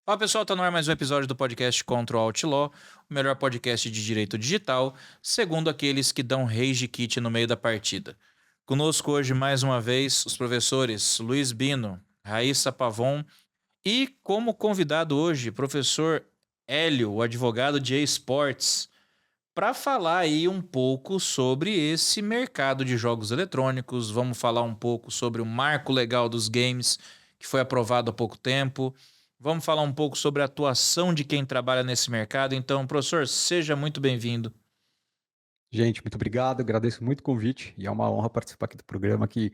Fala pessoal, tá no ar mais um episódio do podcast Contra o Outlaw, o melhor podcast de direito digital, segundo aqueles que dão rage kit no meio da partida. Conosco hoje mais uma vez os professores Luiz Bino, Raíssa Pavon e como convidado hoje, professor Hélio, o advogado de esportes, para falar aí um pouco sobre esse mercado de jogos eletrônicos. Vamos falar um pouco sobre o marco legal dos games, que foi aprovado há pouco tempo. Vamos falar um pouco sobre a atuação de quem trabalha nesse mercado. Então, professor, seja muito bem-vindo. Gente, muito obrigado, agradeço muito o convite e é uma honra participar aqui do programa que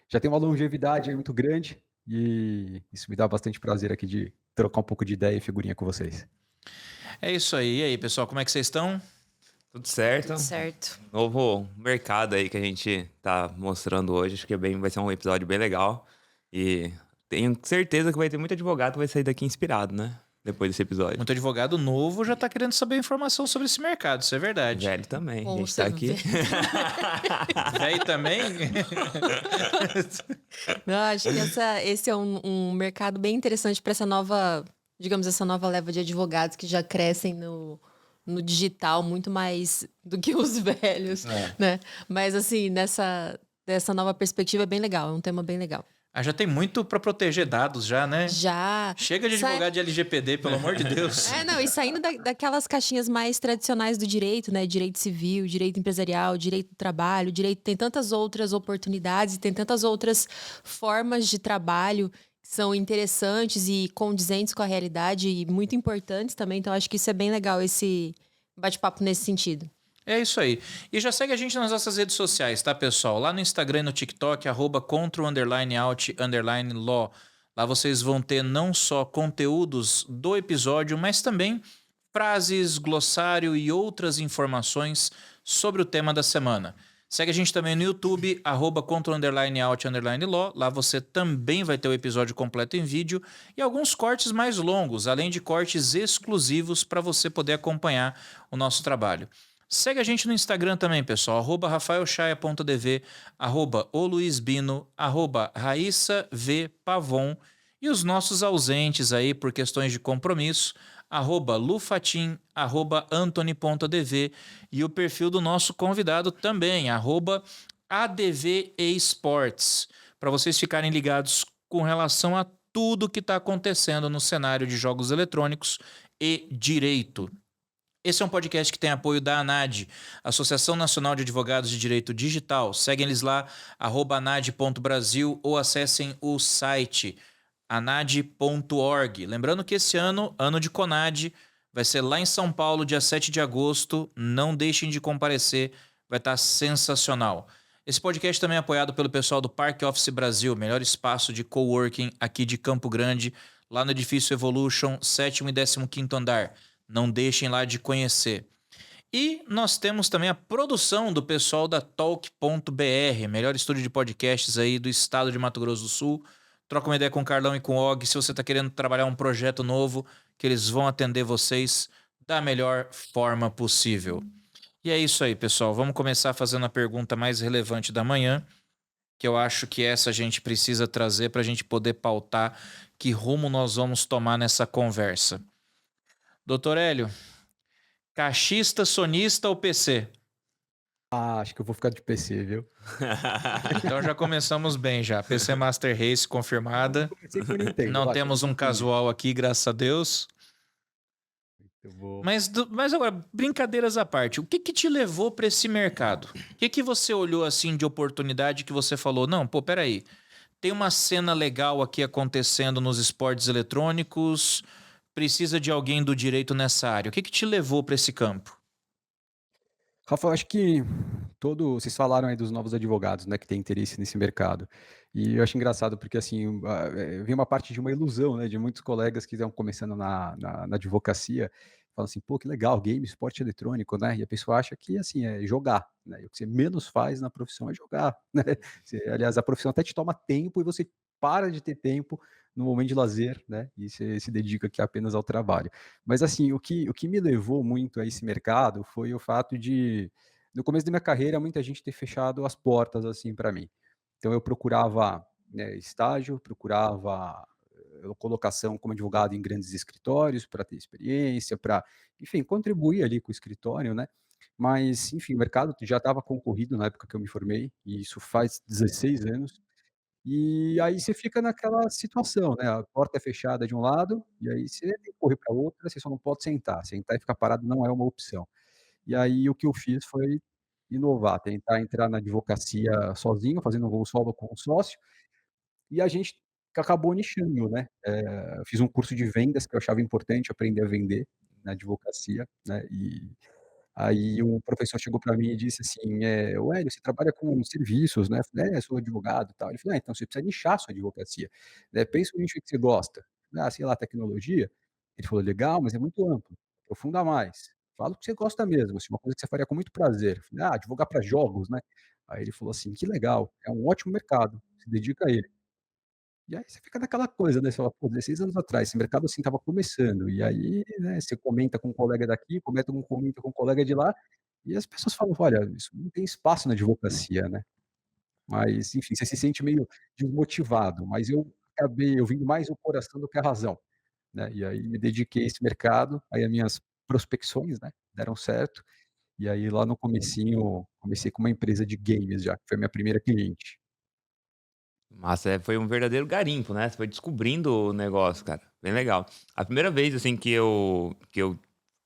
já tem uma longevidade aí muito grande e isso me dá bastante prazer aqui de trocar um pouco de ideia e figurinha com vocês. É isso aí. E aí, pessoal, como é que vocês estão? Tudo certo. Tudo certo. Novo mercado aí que a gente tá mostrando hoje. Acho que vai ser um episódio bem legal. E tenho certeza que vai ter muito advogado que vai sair daqui inspirado, né? Depois desse episódio. Muito advogado novo já tá querendo saber informação sobre esse mercado, isso é verdade. Velho também. A Com gente tá aqui. Véi também? Não, acho que esse é um mercado bem interessante para essa nova, digamos, essa nova leva de advogados que já crescem no digital muito mais do que os velhos, né? Mas assim, dessa nova perspectiva é bem legal, é um tema bem legal. Ah, já tem muito pra proteger dados já, né? Já. Chega de advogado de LGPD, pelo amor de Deus. Não, e saindo daquelas caixinhas mais tradicionais do direito, né? Direito civil, direito empresarial, direito do trabalho, direito tem tantas outras oportunidades, tem tantas outras formas de trabalho que são interessantes e condizentes com a realidade e muito importantes também. Então, acho que isso é bem legal, esse bate-papo nesse sentido. É isso aí. E já segue a gente nas nossas redes sociais, tá, pessoal? Lá no Instagram e no TikTok, @contro_out_law. Lá vocês vão ter não só conteúdos do episódio, mas também frases, glossário e outras informações sobre o tema da semana. Segue a gente também no YouTube, @contro_out_law. Lá você também vai ter o episódio completo em vídeo e alguns cortes mais longos, além de cortes exclusivos para você poder acompanhar o nosso trabalho. Segue a gente no Instagram também, pessoal, @rafaelchaia.dv, @oluizbino, @raissavpavon e os nossos ausentes aí por questões de compromisso, @lufatim, @antony.dv e o perfil do nosso convidado também, @advesports, para vocês ficarem ligados com relação a tudo que está acontecendo no cenário de jogos eletrônicos e direito. Esse é um podcast que tem apoio da ANAD, Associação Nacional de Advogados de Direito Digital. Seguem eles lá, @anad.brasil ou acessem o site anad.org. Lembrando que esse ano de Conad, vai ser lá em São Paulo, dia 7 de agosto. Não deixem de comparecer, vai estar sensacional. Esse podcast também é apoiado pelo pessoal do Park Office Brasil, melhor espaço de coworking aqui de Campo Grande, lá no edifício Evolution, 7º e 15º andar. Não deixem lá de conhecer. E nós temos também a produção do pessoal da Talk.br, melhor estúdio de podcasts aí do estado de Mato Grosso do Sul. Troca uma ideia com o Carlão e com o Og se você está querendo trabalhar um projeto novo, que eles vão atender vocês da melhor forma possível. E é isso aí, pessoal. Vamos começar fazendo a pergunta mais relevante da manhã, que eu acho que essa a gente precisa trazer para a gente poder pautar que rumo nós vamos tomar nessa conversa. Doutor Hélio, cachista, sonista ou PC? Acho que eu vou ficar de PC, viu? Então já começamos bem já. PC Master Race confirmada. Comecei com o Nintendo, Não vai, temos um comecei com o Nintendo. casual aqui, graças a Deus. Eu vou... Mas agora, brincadeiras à parte, o que que te levou para esse mercado? O que que você olhou assim de oportunidade que você falou, não, pô, peraí, tem uma cena legal aqui acontecendo nos esportes eletrônicos, precisa de alguém do direito nessa área. O que que te levou para esse campo? Rafa, eu acho que vocês falaram aí dos novos advogados, né, que têm interesse nesse mercado. E eu acho engraçado porque, assim, vem uma parte de uma ilusão, né, de muitos colegas que estão começando na advocacia, falam assim, pô, que legal, game, esporte eletrônico, né, e a pessoa acha que, assim, é jogar, né, e o que você menos faz na profissão é jogar, né, aliás, a profissão até te toma tempo e você para de ter tempo no momento de lazer, né, e você se dedica aqui apenas ao trabalho. Mas, assim, o que me levou muito a esse mercado foi o fato de, no começo da minha carreira, muita gente ter fechado as portas, assim, para mim. Então eu procurava, né, estágio, procurava colocação como advogado em grandes escritórios, para ter experiência, para, enfim, contribuir ali com o escritório, né. Mas, enfim, o mercado já estava concorrido na época que eu me formei, e isso faz 16 anos. E aí você fica naquela situação, né, a porta é fechada de um lado, e aí você tem que correr para outra, você só não pode sentar. Sentar e ficar parado não é uma opção. E aí o que eu fiz foi inovar, tentar entrar na advocacia sozinho, fazendo um voo solo com um sócio, e a gente acabou nichando, né. Eu fiz um curso de vendas que eu achava importante aprender a vender na advocacia, né, e aí um professor chegou para mim e disse assim, "O Hélio, você trabalha com serviços, né?" Eu falei: "É, sou advogado, e tal". Ele falou: "Ah, então você precisa nichar sua advocacia, né, pensa no nicho que você gosta". "Ah, sei lá, tecnologia". Ele falou: "Legal, mas é muito amplo, aprofunda mais. Fala o que você gosta mesmo, assim, uma coisa que você faria com muito prazer". Eu falei: "Ah, advogar para jogos, né". Aí ele falou assim: "Que legal, é um ótimo mercado, se dedica a ele". E aí você fica naquela coisa, né, você fala: "Pô, 16 anos atrás, esse mercado, assim, estava começando", e aí, né, você comenta com um colega daqui, comenta com um colega de lá, e as pessoas falam: "Olha, isso não tem espaço na advocacia", né. Mas, enfim, você se sente meio desmotivado, mas eu vim mais o coração do que a razão, né, e aí me dediquei a esse mercado, aí as minhas prospecções, né, deram certo, e aí lá no comecinho, comecei com uma empresa de games já, que foi a minha primeira cliente. Massa, foi um verdadeiro garimpo, né, você foi descobrindo o negócio, cara, bem legal. A primeira vez, assim, que eu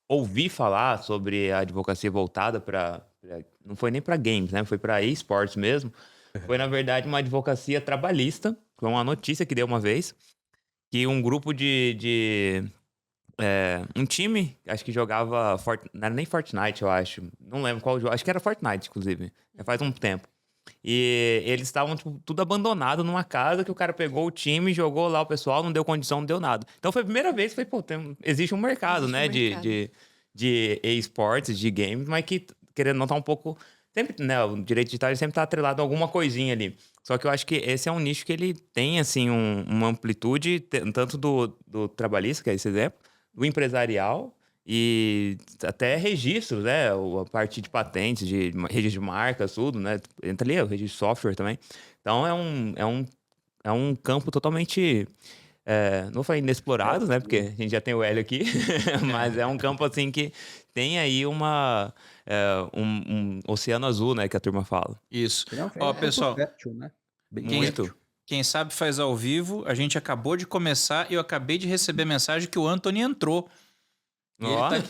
ouvi falar sobre a advocacia voltada para não foi nem para games, né, foi para esportes mesmo, foi na verdade uma advocacia trabalhista, foi uma notícia que deu uma vez, que um grupo um time, acho que jogava não era nem Fortnite, eu acho, não lembro qual jogo, acho que era Fortnite inclusive, já faz um tempo. E eles estavam, tipo, tudo abandonado numa casa que o cara pegou o time, jogou lá o pessoal, não deu condição, não deu nada. Então foi a primeira vez que falei, pô, existe um mercado, Existe um né, mercado. de esportes, de games, mas que, querendo ou não, tá um pouco. Sempre, né, o direito digital ele sempre tá atrelado a alguma coisinha ali. Só que eu acho que esse é um nicho que ele tem, assim, uma amplitude, tanto do trabalhista, que é esse exemplo, do empresarial e até registros, né? A parte de patentes, de registro de marcas, tudo, né? Entra ali, o registro de software também. Então é um campo totalmente. Não vou falar inexplorado, né? Porque a gente já tem o Hélio aqui, mas é um campo assim que tem aí um oceano azul, né? Que a turma fala. Isso. Ele é um Ó, campo pessoal, fértil, né, bem quem, Muito. fértil. quem sabe faz ao vivo. A gente acabou de começar e eu acabei de receber mensagem que o Anthony entrou. E ele Ó, tá,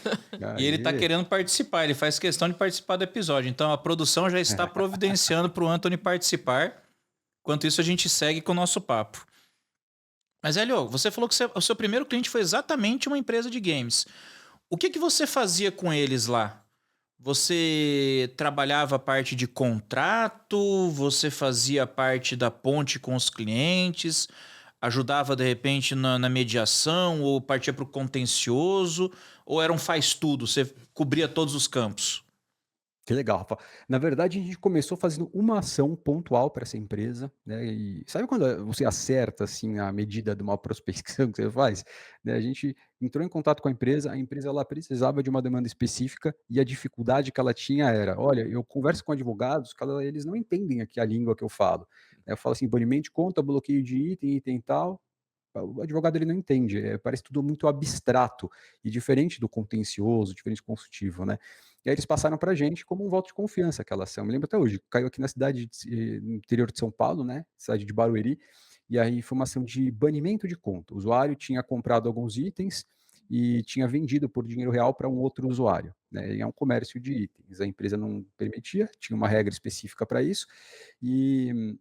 e ele tá Aí, querendo participar, ele faz questão de participar do episódio. Então a produção já está providenciando para o Anthony participar. Enquanto isso, a gente segue com o nosso papo. Mas, Helio, você falou que o seu primeiro cliente foi exatamente uma empresa de games. O que você fazia com eles lá? Você trabalhava a parte de contrato? Você fazia parte da ponte com os clientes? Ajudava, de repente, na mediação? Ou partia para o contencioso? Ou era um faz-tudo? Você cobria todos os campos? que legal, Rafa. Na verdade, a gente começou fazendo uma ação pontual para essa empresa, né, e sabe quando você acerta, assim, a medida de uma prospecção que você faz? Né, a gente entrou em contato com a empresa ela precisava de uma demanda específica e a dificuldade que ela tinha era: "Olha, eu converso com advogados que eles não entendem aqui a língua que eu falo". Eu falo assim: "Banimento de conta, bloqueio de item, item tal". O advogado ele não entende, parece tudo muito abstrato e diferente do contencioso, diferente do consultivo, né. E aí eles passaram para a gente como um voto de confiança aquela ação, me lembro até hoje, caiu aqui na cidade no interior de São Paulo, né, cidade de Barueri, e aí foi uma ação de banimento de conta. O usuário tinha comprado alguns itens e tinha vendido por dinheiro real para um outro usuário, né, e é um comércio de itens, a empresa não permitia, tinha uma regra específica para isso, e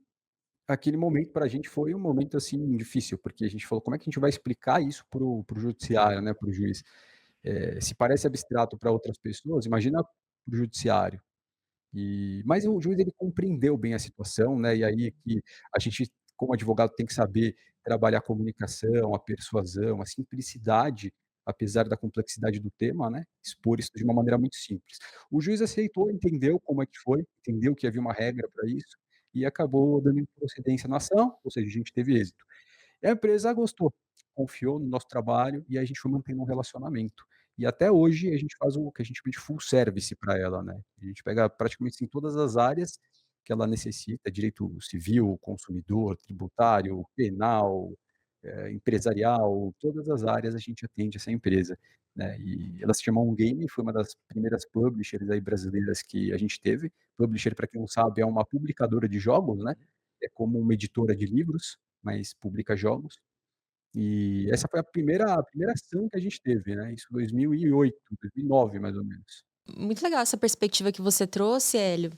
aquele momento para a gente foi um momento, assim, difícil, porque a gente falou: "Como é que a gente vai explicar isso para o judiciário, né, para o juiz?". Se parece abstrato para outras pessoas, imagina para o judiciário. Mas o juiz ele compreendeu bem a situação, né, e aí que a gente, como advogado, tem que saber trabalhar a comunicação, a persuasão, a simplicidade, apesar da complexidade do tema, né, expor isso de uma maneira muito simples. O juiz aceitou, entendeu como é que foi, entendeu que havia uma regra para isso, e acabou dando procedência na ação, ou seja, a gente teve êxito. E a empresa gostou, confiou no nosso trabalho e a gente foi mantendo um relacionamento. E até hoje a gente faz o que a gente chama de full service para ela, né. A gente pega praticamente em todas as áreas que ela necessita, direito civil, consumidor, tributário, penal, empresarial, todas as áreas a gente atende essa empresa, né? E ela se chama OnGame, foi uma das primeiras publishers aí brasileiras que a gente teve. Publisher, para quem não sabe, é uma publicadora de jogos, né? É como uma editora de livros, mas publica jogos. E essa foi a primeira ação que a gente teve, né? Isso em 2008, 2009, mais ou menos. Muito legal essa perspectiva que você trouxe, Hélio.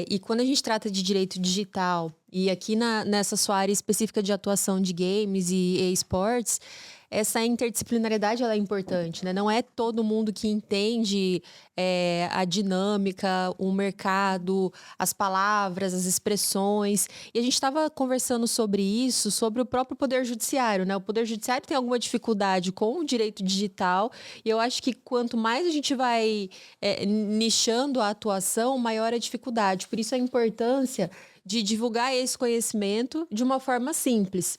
E quando a gente trata de direito digital, e aqui nessa sua área específica de atuação de games e esportes, essa interdisciplinaridade ela é importante, né? Não é todo mundo que entende a dinâmica, o mercado, as palavras, as expressões. E a gente estava conversando sobre isso, sobre o próprio Poder Judiciário, né? O Poder Judiciário tem alguma dificuldade com o direito digital, e eu acho que quanto mais a gente vai nichando a atuação, maior a dificuldade. Por isso a importância de divulgar esse conhecimento de uma forma simples.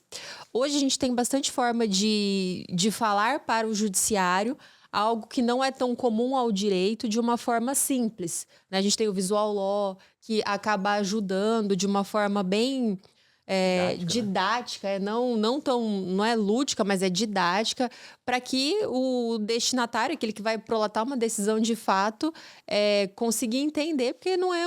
Hoje a gente tem bastante forma de falar para o judiciário algo que não é tão comum ao direito de uma forma simples, né? A gente tem o visual law, que acaba ajudando de uma forma bem didática, não é lúdica, mas é didática, para que o destinatário, aquele que vai prolatar uma decisão de fato, conseguir entender, porque não é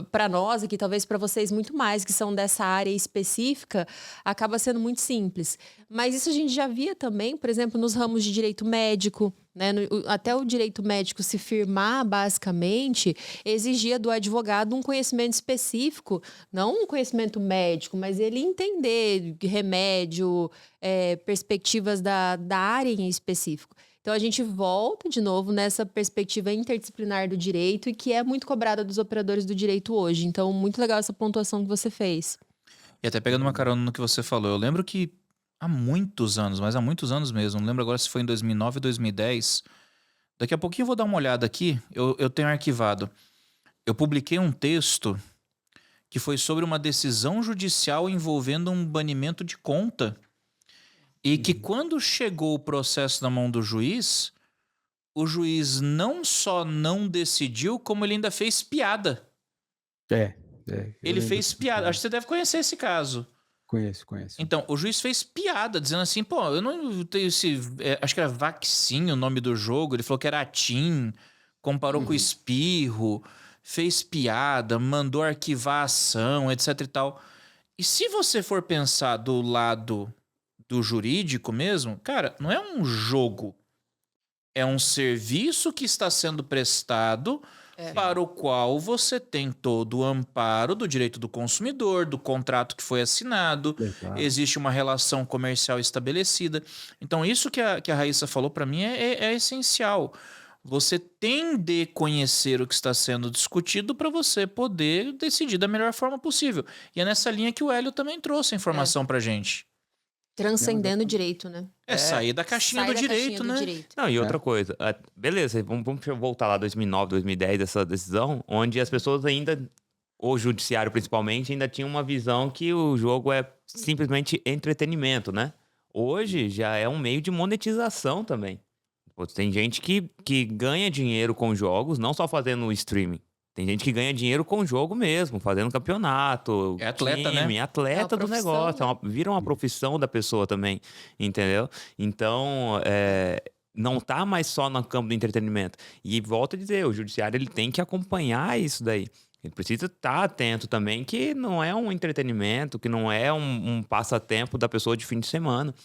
para nós aqui, talvez para vocês muito mais, que são dessa área específica, acaba sendo muito simples. Mas isso a gente já via também, por exemplo, nos ramos de direito médico, né? Até o direito médico se firmar, basicamente, exigia do advogado um conhecimento específico, não um conhecimento médico, mas ele entender remédio, perspectivas da área em específico. Então, a gente volta de novo nessa perspectiva interdisciplinar do direito e que é muito cobrada dos operadores do direito hoje. Então, muito legal essa pontuação que você fez. E até pegando uma carona no que você falou, eu lembro que há muitos anos, mas há muitos anos mesmo, não lembro agora se foi em 2009 ou 2010, daqui a pouquinho eu vou dar uma olhada aqui, eu tenho arquivado. Eu publiquei um texto que foi sobre uma decisão judicial envolvendo um banimento de conta. E que quando chegou o processo na mão do juiz, o juiz não só não decidiu, como ele ainda fez piada. Eu Ele lembro fez disso. piada. Acho que você deve conhecer esse caso. Conheço. Então, o juiz fez piada, dizendo assim, pô, eu não tenho esse... acho que era Vaccine o nome do jogo. Ele falou que era Atim, comparou com o Espirro, fez piada, mandou arquivar a ação, etc e tal. E se você for pensar do lado do jurídico mesmo, cara, não é um jogo. É um serviço que está sendo prestado para o qual você tem todo o amparo do direito do consumidor, do contrato que foi assinado, Exato. existe uma relação comercial estabelecida. Então, isso que a Raíssa falou para mim é essencial. Você tem de conhecer o que está sendo discutido para você poder decidir da melhor forma possível. E é nessa linha que o Hélio também trouxe a informação pra gente. Transcendendo o direito, né? Sair da caixinha do direito, né? Não, e outra coisa, beleza, vamos voltar lá 2009, 2010, essa decisão, onde as pessoas ainda, o judiciário principalmente, ainda tinha uma visão que o jogo é simplesmente entretenimento, né? Hoje já é um meio de monetização também. Pô, tem gente que ganha dinheiro com jogos, não só fazendo streaming. Tem gente que ganha dinheiro com o jogo mesmo, fazendo campeonato. É atleta, time, né? Atleta É uma do profissão, negócio. né? Vira uma profissão da pessoa também, entendeu? Então, não tá mais só no campo do entretenimento. E volto a dizer, o judiciário ele tem que acompanhar isso daí. Ele precisa estar atento também que não é um entretenimento, que não é um passatempo da pessoa de fim de semana.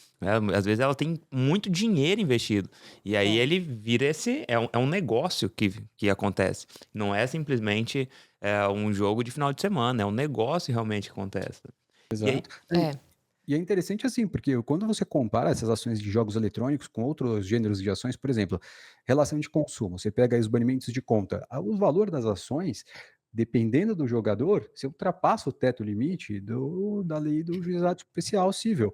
Às vezes ela tem muito dinheiro investido. E aí ele vira é um negócio que acontece. Não é simplesmente um jogo de final de semana, é um negócio realmente que acontece. Exato. E é interessante assim, porque quando você compara essas ações de jogos eletrônicos com outros gêneros de ações, por exemplo, relação de consumo, você pega aí os banimentos de conta, o valor das ações, dependendo do jogador, você ultrapassa o teto limite da lei do juizado especial civil,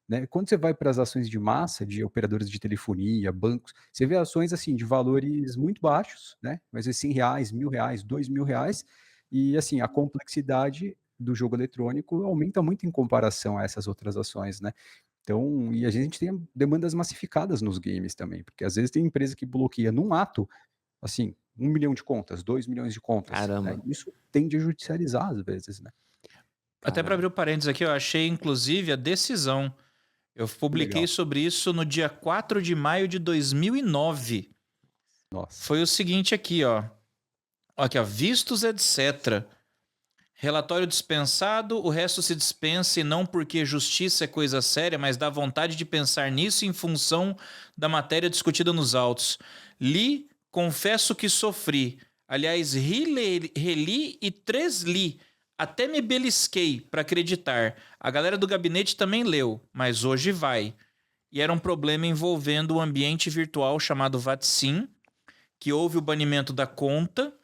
né? Quando você vai para as ações de massa, de operadores de telefonia, bancos, você vê ações assim de valores muito baixos, né? Mas R$ 100, R$ 1.000, R$ 2.000, e assim, a complexidade do jogo eletrônico aumenta muito em comparação a essas outras ações, né? Então, e a gente tem demandas massificadas nos games também, porque às vezes tem empresa que bloqueia num ato, assim, 1 milhão de contas, 2 milhões de contas, né? Caramba. Isso tende a judicializar às vezes, né? Até para Caramba, abrir o parênteses aqui, eu achei inclusive a decisão. Eu que publiquei legal. sobre isso no dia 4 de maio de 2009. Nossa. Foi o seguinte aqui, ó. Aqui, ó. Vistos, etc. Relatório dispensado, o resto se dispensa e não porque justiça é coisa séria, mas dá vontade de pensar nisso em função da matéria discutida nos autos. Li, confesso que sofri. Aliás, reli e tresli. Até me belisquei para acreditar. A galera do gabinete também leu, mas hoje vai. E era um problema envolvendo o ambiente virtual chamado VATSIM, que houve o banimento da conta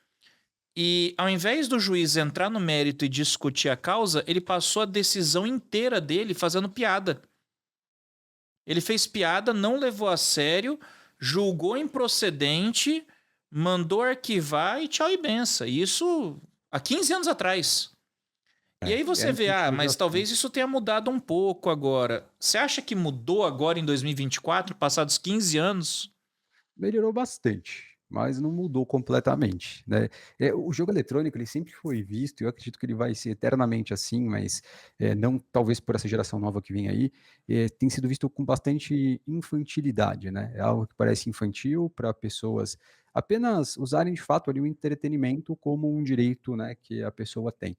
e ao invés do juiz entrar no mérito e discutir a causa, ele passou a decisão inteira dele fazendo piada. Ele fez piada, não levou a sério, julgou improcedente, mandou arquivar e tchau e benção. Isso há 15 anos atrás. E aí É a você vê, mas infantilização. talvez isso tenha mudado um pouco agora. Você acha que mudou agora em 2024, passados 15 anos? Melhorou bastante, mas não mudou completamente, né. O jogo eletrônico ele sempre foi visto, e eu acredito que ele vai ser eternamente assim, mas, não talvez por essa geração nova que vem aí, tem sido visto com bastante infantilidade, né. É algo que parece infantil para pessoas apenas usarem de fato ali o entretenimento como um direito, né, que a pessoa tem.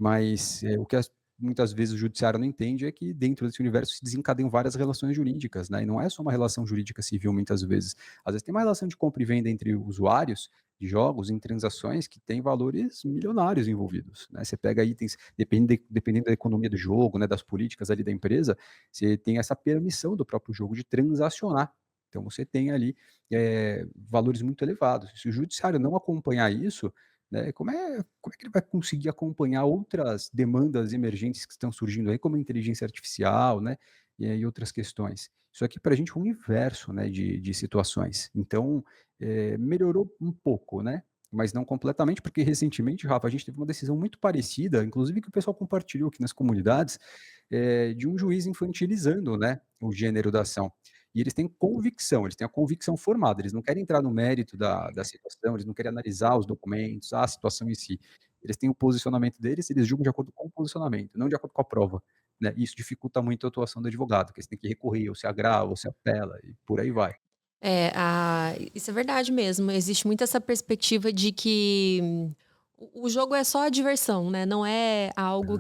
Mas, o que muitas vezes o judiciário não entende é que dentro desse universo se desencadeiam várias relações jurídicas, né, e não é só uma relação jurídica civil muitas vezes. Às vezes tem uma relação de compra e venda entre usuários de jogos em transações que têm valores milionários envolvidos, né. Você pega itens, dependendo da economia do jogo, né, das políticas ali da empresa, você tem essa permissão do próprio jogo de transacionar. Então você tem ali, valores muito elevados. Se o judiciário não acompanhar isso, né, como é que ele vai conseguir acompanhar outras demandas emergentes que estão surgindo aí, como a inteligência artificial, né, e aí outras questões. Isso aqui para a gente é um universo, né, de situações. Então, melhorou um pouco, né, mas não completamente, porque recentemente, Rafa, a gente teve uma decisão muito parecida, inclusive que o pessoal compartilhou aqui nas comunidades, de um juiz infantilizando, né, o gênero da ação. E eles têm convicção, eles têm a convicção formada, eles não querem entrar no mérito da situação, eles não querem analisar os documentos, a situação em si. Eles têm o posicionamento deles, eles julgam de acordo com o posicionamento, não de acordo com a prova, né. E isso dificulta muito a atuação do advogado, porque você tem que recorrer, ou se agrava, ou se apela, e por aí vai. Isso é verdade mesmo. Existe muito essa perspectiva de que o jogo é só a diversão, né? Não é algo Uhum.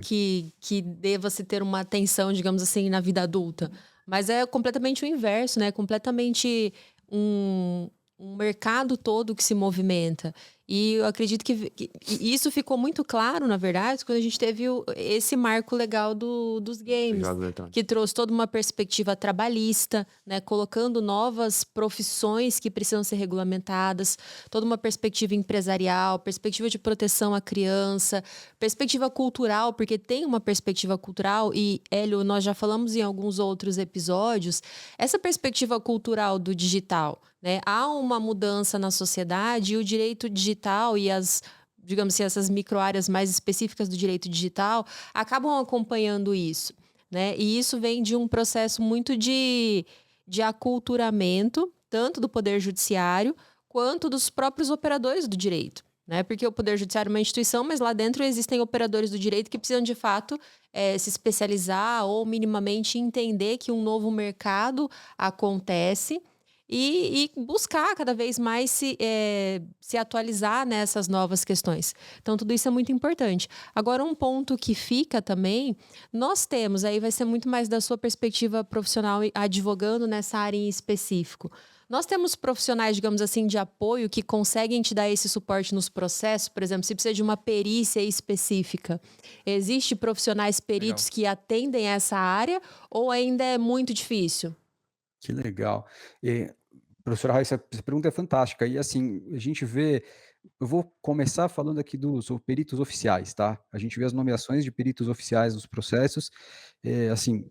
que deva se ter uma atenção, digamos assim, na vida adulta. Mas é completamente o inverso, né? Completamente um, um mercado todo que se movimenta. E eu acredito que isso ficou muito claro, na verdade, quando a gente teve esse marco legal dos Dos games, jogos eletrônicos. que trouxe toda uma perspectiva trabalhista, né, colocando novas profissões que precisam ser regulamentadas, toda uma perspectiva empresarial, perspectiva de proteção à criança, perspectiva cultural, porque tem uma perspectiva cultural e, Hélio, nós já falamos em alguns outros episódios, essa perspectiva cultural do digital, né? Há uma mudança na sociedade e o direito digital e as, digamos assim, essas microáreas mais específicas do direito digital acabam acompanhando isso, né? E isso vem de um processo muito de aculturamento, tanto do poder judiciário quanto dos próprios operadores do direito. Né? Porque o Poder Judiciário é uma instituição, mas lá dentro existem operadores do direito que precisam, de fato, se especializar ou minimamente entender que um novo mercado acontece e buscar cada vez mais se atualizar nessas novas questões. Então, tudo isso é muito importante. Agora, um ponto que fica também, nós temos, aí vai ser muito mais da sua perspectiva profissional e advogando nessa área em específico. Nós temos profissionais, digamos assim, de apoio que conseguem te dar esse suporte nos processos, por exemplo, se precisa de uma perícia específica. Existem profissionais Legal. peritos que atendem essa área ou ainda é muito difícil? Que legal. Professora Raíssa, essa pergunta é fantástica. E assim, a gente vê. Eu vou começar falando aqui dos peritos oficiais, tá? A gente vê as nomeações de peritos oficiais nos processos, assim,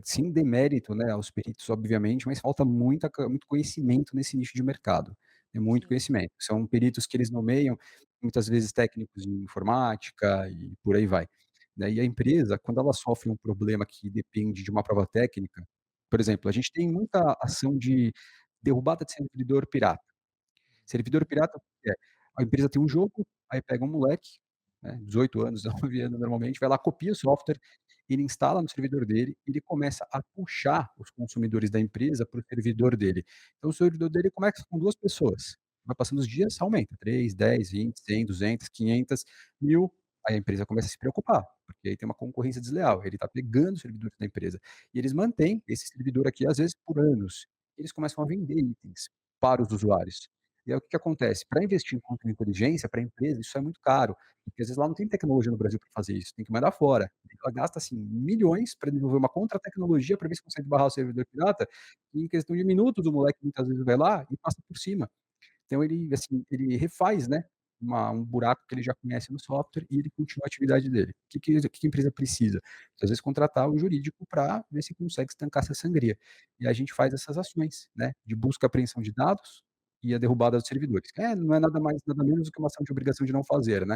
sem demérito, né, aos peritos, obviamente, mas falta muito conhecimento nesse nicho de mercado. É muito Sim. conhecimento. São peritos que eles nomeiam, muitas vezes técnicos em informática e por aí vai. Né? E a empresa, quando ela sofre um problema que depende de uma prova técnica, por exemplo, a gente tem muita ação de derrubada de servidor pirata. Servidor pirata é, a empresa tem um jogo, aí pega um moleque, né, 18 anos, 19 anos normalmente, vai lá, copia o software, ele instala no servidor dele, ele começa a puxar os consumidores da empresa para o servidor dele. Então o servidor dele começa com 2 pessoas, vai passando os dias, aumenta, 3, 10, 20, 100, 200, 500, 1000, aí a empresa começa a se preocupar, porque aí tem uma concorrência desleal, ele está pegando os servidores da empresa. E eles mantêm esse servidor aqui, às vezes, por anos. Eles começam a vender itens para os usuários. E aí o que que acontece? Para investir em conta de inteligência, para a empresa, isso é muito caro, porque às vezes lá não tem tecnologia no Brasil para fazer isso, tem que mandar fora. Ela gasta, assim, milhões para desenvolver uma contra-tecnologia para ver se consegue barrar o servidor pirata, e em questão de minutos o moleque muitas vezes vai lá e passa por cima. Então ele, assim, ele refaz, né, um buraco que ele já conhece no software e ele continua a atividade dele. O que a empresa precisa? Às vezes contratar o jurídico para ver se consegue estancar essa sangria. E a gente faz essas ações, né, de busca e apreensão de dados e a derrubada dos servidores. Não é nada mais, nada menos do que uma ação de obrigação de não fazer, né,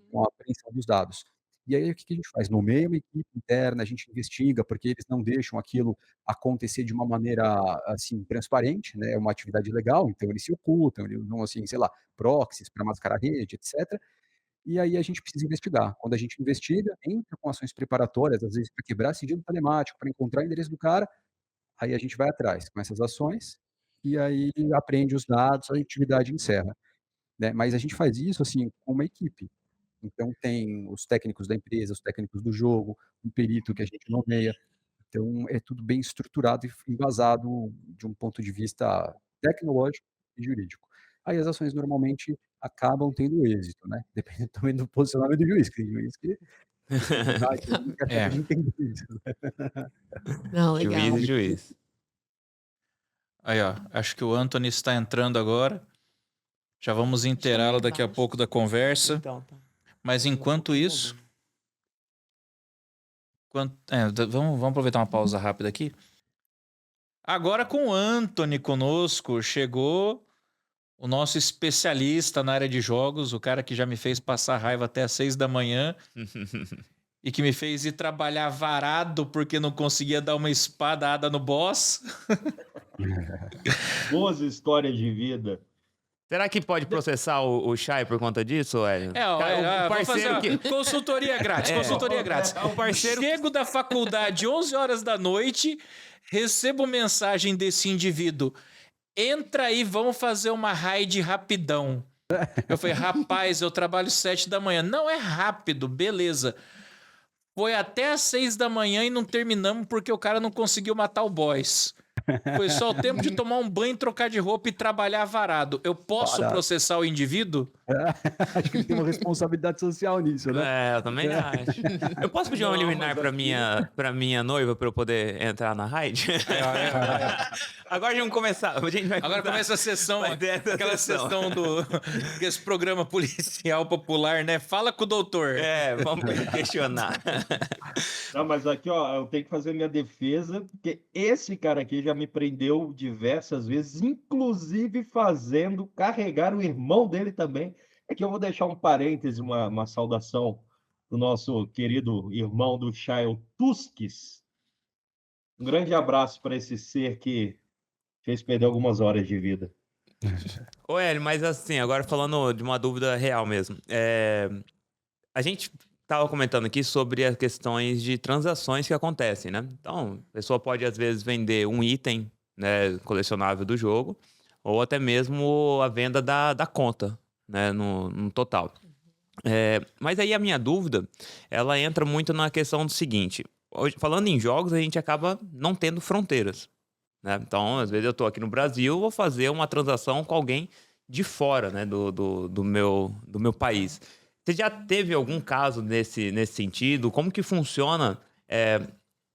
com a apreensão dos dados. E aí o que que a gente faz? Nomeia uma equipe interna, a gente investiga, porque eles não deixam aquilo acontecer de uma maneira, assim, transparente, né, é uma atividade legal, então eles se ocultam, eles usam, assim, sei lá, proxies para mascarar a rede, etcétera, e aí a gente precisa investigar. Quando a gente investiga, entra com ações preparatórias, às vezes para quebrar sigilo telemático, para encontrar o endereço do cara, aí a gente vai atrás com essas ações, e aí apreende os dados, a atividade encerra, né. Mas a gente faz isso, assim, com uma equipe. Então tem os técnicos da empresa, os técnicos do jogo, um perito que a gente nomeia. Então é tudo bem estruturado e embasado de um ponto de vista tecnológico e jurídico. Aí as ações normalmente acabam tendo êxito, né, depende também do posicionamento do juiz, que tem juiz que tem dificuldade É. de entender isso. Não, legal. Juiz e juiz. Aí, ó, acho que o Anthony está entrando agora. Já vamos inteirá-lo daqui a pouco da conversa. Então, tá. Mas enquanto isso, vamos aproveitar uma pausa rápida aqui. Agora com o Anthony conosco, chegou o nosso especialista na área de jogos, o cara que já me fez passar raiva até às 6 da manhã e que me fez ir trabalhar varado porque não conseguia dar uma espadada no boss. Boas histórias de vida. Será que pode processar o Chay por conta disso, Hélio? Vou fazer uma consultoria grátis, consultoria grátis. O parceiro... Chego da faculdade 11 horas da noite, recebo mensagem desse indivíduo. Entra aí, vamos fazer uma raid rapidão. Eu falei, rapaz, eu trabalho 7 da manhã. Não é rápido, beleza. Foi até às 6 da manhã e não terminamos porque o cara não conseguiu matar o boss. Foi só o tempo de tomar um banho, trocar de roupa e trabalhar varado. Eu posso processar o indivíduo? Acho que ele tem uma responsabilidade social nisso, né? É, eu também acho. Eu posso pedir uma liminar pra minha noiva pra eu poder entrar na raid? Agora vamos começar. Agora começa a sessão, aquela sessão desse programa policial popular, né? Fala com o doutor. É, vamos questionar. Não, mas aqui, ó, eu tenho que fazer minha defesa, porque esse cara aqui já me prendeu diversas vezes, inclusive fazendo carregar o irmão dele também. Aqui eu vou deixar um parêntese, uma saudação do nosso querido irmão do Chael Tuskis. Um grande abraço para esse ser que fez perder algumas horas de vida. Ô, Hélio, mas assim, agora falando de uma dúvida real mesmo. A gente estava comentando aqui sobre as questões de transações que acontecem, né? Então, a pessoa pode, às vezes, vender um item, né, colecionável do jogo, ou até mesmo a venda da conta, né, no total. Mas aí a minha dúvida, ela entra muito na questão do seguinte. Hoje, falando em jogos, a gente acaba não tendo fronteiras, né? Então, às vezes eu estou aqui no Brasil, vou fazer uma transação com alguém de fora, né, do meu país. Você já teve algum caso nesse sentido? Como que funciona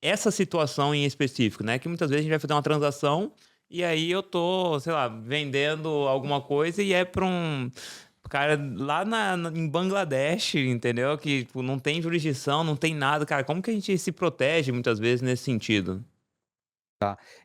essa situação em específico, né? Que muitas vezes a gente vai fazer uma transação e aí eu tô, sei lá, vendendo alguma coisa e é para um cara lá em Bangladesh, entendeu? Que tipo, não tem jurisdição, não tem nada. Cara, como que a gente se protege muitas vezes nesse sentido?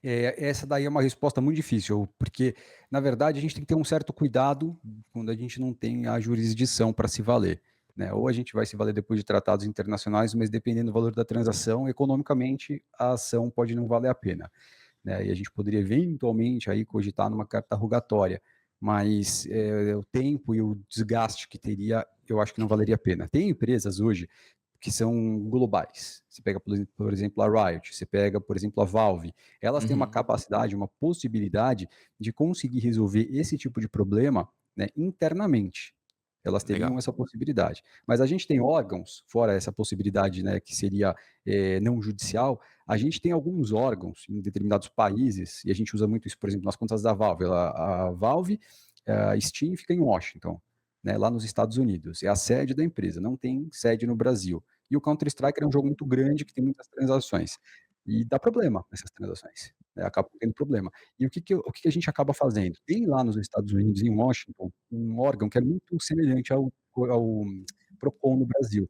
Essa daí é uma resposta muito difícil, porque, na verdade, a gente tem que ter um certo cuidado quando a gente não tem a jurisdição para se valer, né? Ou a gente vai se valer depois de tratados internacionais, mas dependendo do valor da transação, economicamente, a ação pode não valer a pena, né? E a gente poderia eventualmente aí cogitar numa carta rogatória, mas o tempo e o desgaste que teria, eu acho que não valeria a pena. Tem empresas hoje que são globais. Você pega, por exemplo, a Riot, você pega, por exemplo, a Valve. Elas têm uma Uhum. capacidade, uma possibilidade de conseguir resolver esse tipo de problema, né, internamente. Elas Legal. teriam essa possibilidade. Mas a gente tem órgãos, fora essa possibilidade, né, que seria não judicial, a gente tem alguns órgãos em determinados países, e a gente usa muito isso, por exemplo, nas contas da Valve. A Valve, a Steam fica em Washington, né, lá nos Estados Unidos. É a sede da empresa, não tem sede no Brasil. E o Counter-Strike é um jogo muito grande que tem muitas transações. E dá problema nessas transações, né, acaba tendo problema. E o que a gente acaba fazendo? Tem lá nos Estados Unidos, em Washington, um órgão que é muito semelhante ao Procon no Brasil.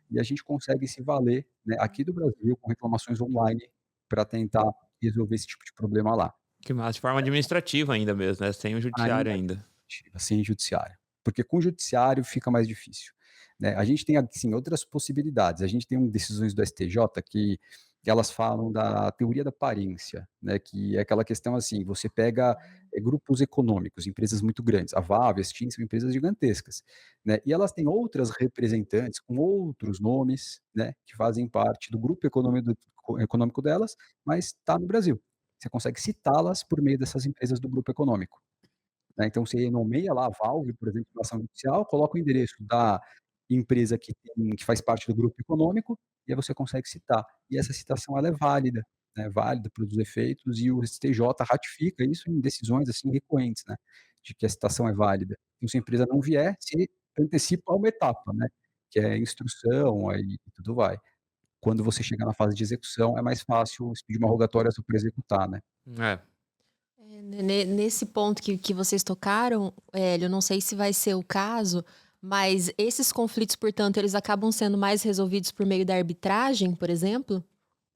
E a gente consegue se valer, né, aqui do Brasil com reclamações online para tentar resolver esse tipo de problema lá. Que massa, de forma administrativa ainda mesmo, né? Sem o judiciário Ainda ainda. sem judiciário, porque com judiciário fica mais difícil, né. A gente tem, assim, outras possibilidades, a gente tem decisões do STJ que elas falam da teoria da aparência, né, que é aquela questão, assim, você pega, grupos econômicos, empresas muito grandes, a Valve, a Steam são empresas gigantescas, né, e elas têm outras representantes com outros nomes, né, que fazem parte do grupo econômico delas, mas está no Brasil. Você consegue citá-las por meio dessas empresas do grupo econômico. Né, então você nomeia lá a Valve, por exemplo, na ação judicial, coloca o endereço da empresa que faz parte do grupo econômico, e aí você consegue citar. E essa citação ela é válida, né, válida para os efeitos, e o STJ ratifica isso em decisões, assim, recorrentes, né, de que a citação é válida. Então se a empresa não vier, se antecipa a uma etapa, né, que é a instrução, aí tudo vai. Quando você chegar na fase de execução, é mais fácil pedir uma rogatória só para executar, né. É. Nesse ponto que vocês tocaram, Hélio, eu não sei se vai ser o caso, mas esses conflitos, portanto, eles acabam sendo mais resolvidos por meio da arbitragem, por exemplo?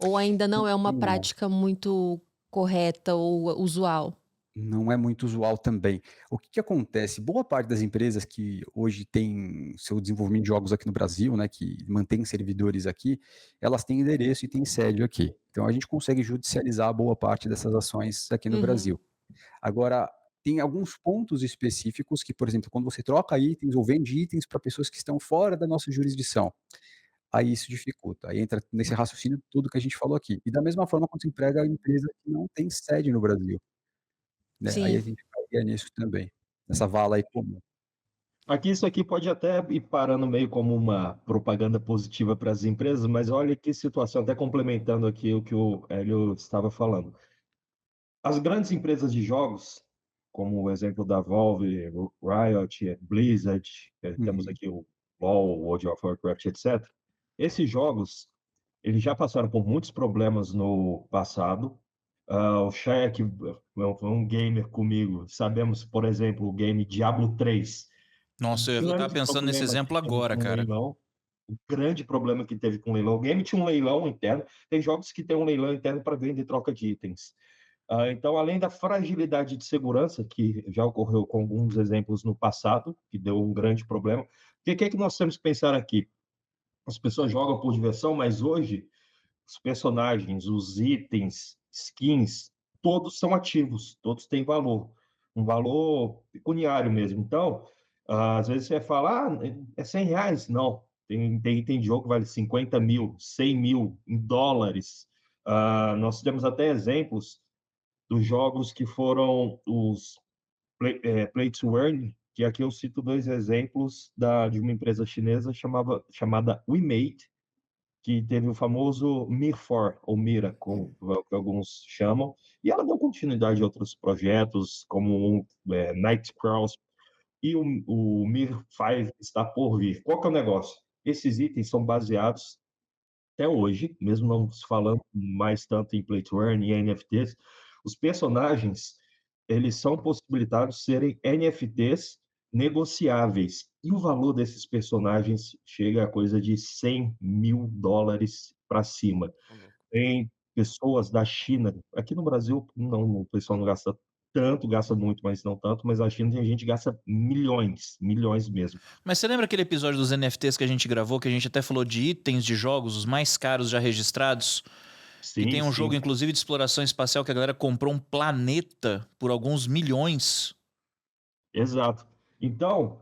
Ou ainda não é uma Não. prática muito correta ou usual? Não é muito usual também. O que que acontece? Boa parte das empresas que hoje têm seu desenvolvimento de jogos aqui no Brasil, né, que mantêm servidores aqui, elas têm endereço e têm sede aqui. Então a gente consegue judicializar boa parte dessas ações aqui no Uhum. Brasil. Agora, tem alguns pontos específicos que, por exemplo, quando você troca itens ou vende itens para pessoas que estão fora da nossa jurisdição, aí isso dificulta. Aí entra nesse raciocínio tudo que a gente falou aqui. E da mesma forma quando você emprega a empresa que não tem sede no Brasil. Né, aí a Sim. gente cairia nisso também, nessa vala aí comum. Aqui, isso aqui pode até ir parando meio como uma propaganda positiva para as empresas, mas olha que situação, até complementando aqui o que o Hélio estava falando. As grandes empresas de jogos, como o exemplo da Valve, o Riot, Blizzard, temos Uhum. aqui o LoL, World of Warcraft, etc. Esses jogos, eles já passaram por muitos problemas no passado. O Shaq foi um gamer comigo. Sabemos, por exemplo, o game Diablo 3. Nossa, eu tava Grande pensando nesse problema que exemplo teve agora, com o cara. leilão. O grande problema que teve com o leilão. O game tinha um leilão interno. Tem jogos que tem um leilão interno para venda e troca de itens. Então, além da fragilidade de segurança, que já ocorreu com alguns exemplos no passado, que deu um grande problema, o que é que nós temos que pensar aqui? As pessoas jogam por diversão, mas hoje os personagens, os itens, skins, todos são ativos, todos têm valor, um valor pecuniário mesmo. Então, às vezes você fala, é R$ 100. Não, tem item de jogo que vale 50 mil, 100 mil em dólares. Nós temos até exemplos dos jogos que foram os Play to Earn, que aqui eu cito dois exemplos de uma empresa chinesa chamada WeMade, que teve o famoso Mir4, ou Mira, como que alguns chamam, e ela deu continuidade a outros projetos, como Night Crawls, e o Mir 5 está por vir. Qual que é o negócio? Esses itens são baseados, até hoje, mesmo não se falando mais tanto em Play to Earn e NFTs, os personagens, eles são possibilitados serem NFTs negociáveis. E o valor desses personagens chega a coisa de US$ 100 mil para cima. Tem pessoas da China, aqui no Brasil, não, o pessoal não gasta tanto, gasta muito, mas não tanto, mas na China tem gente que gasta milhões, milhões mesmo. Mas você lembra aquele episódio dos NFTs que a gente gravou, que a gente até falou de itens de jogos, os mais caros já registrados? Que Sim, tem um sim. jogo, inclusive, de exploração espacial que a galera comprou um planeta por alguns milhões. Exato. Então,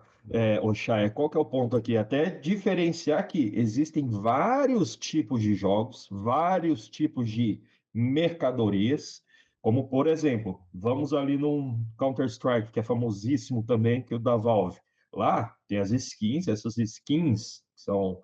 Oxai, qual que é o ponto aqui? Até diferenciar que existem vários tipos de jogos, vários tipos de mercadorias, como, por exemplo, vamos ali num Counter-Strike, que é famosíssimo também, que é o da Valve. Lá tem as skins, essas skins são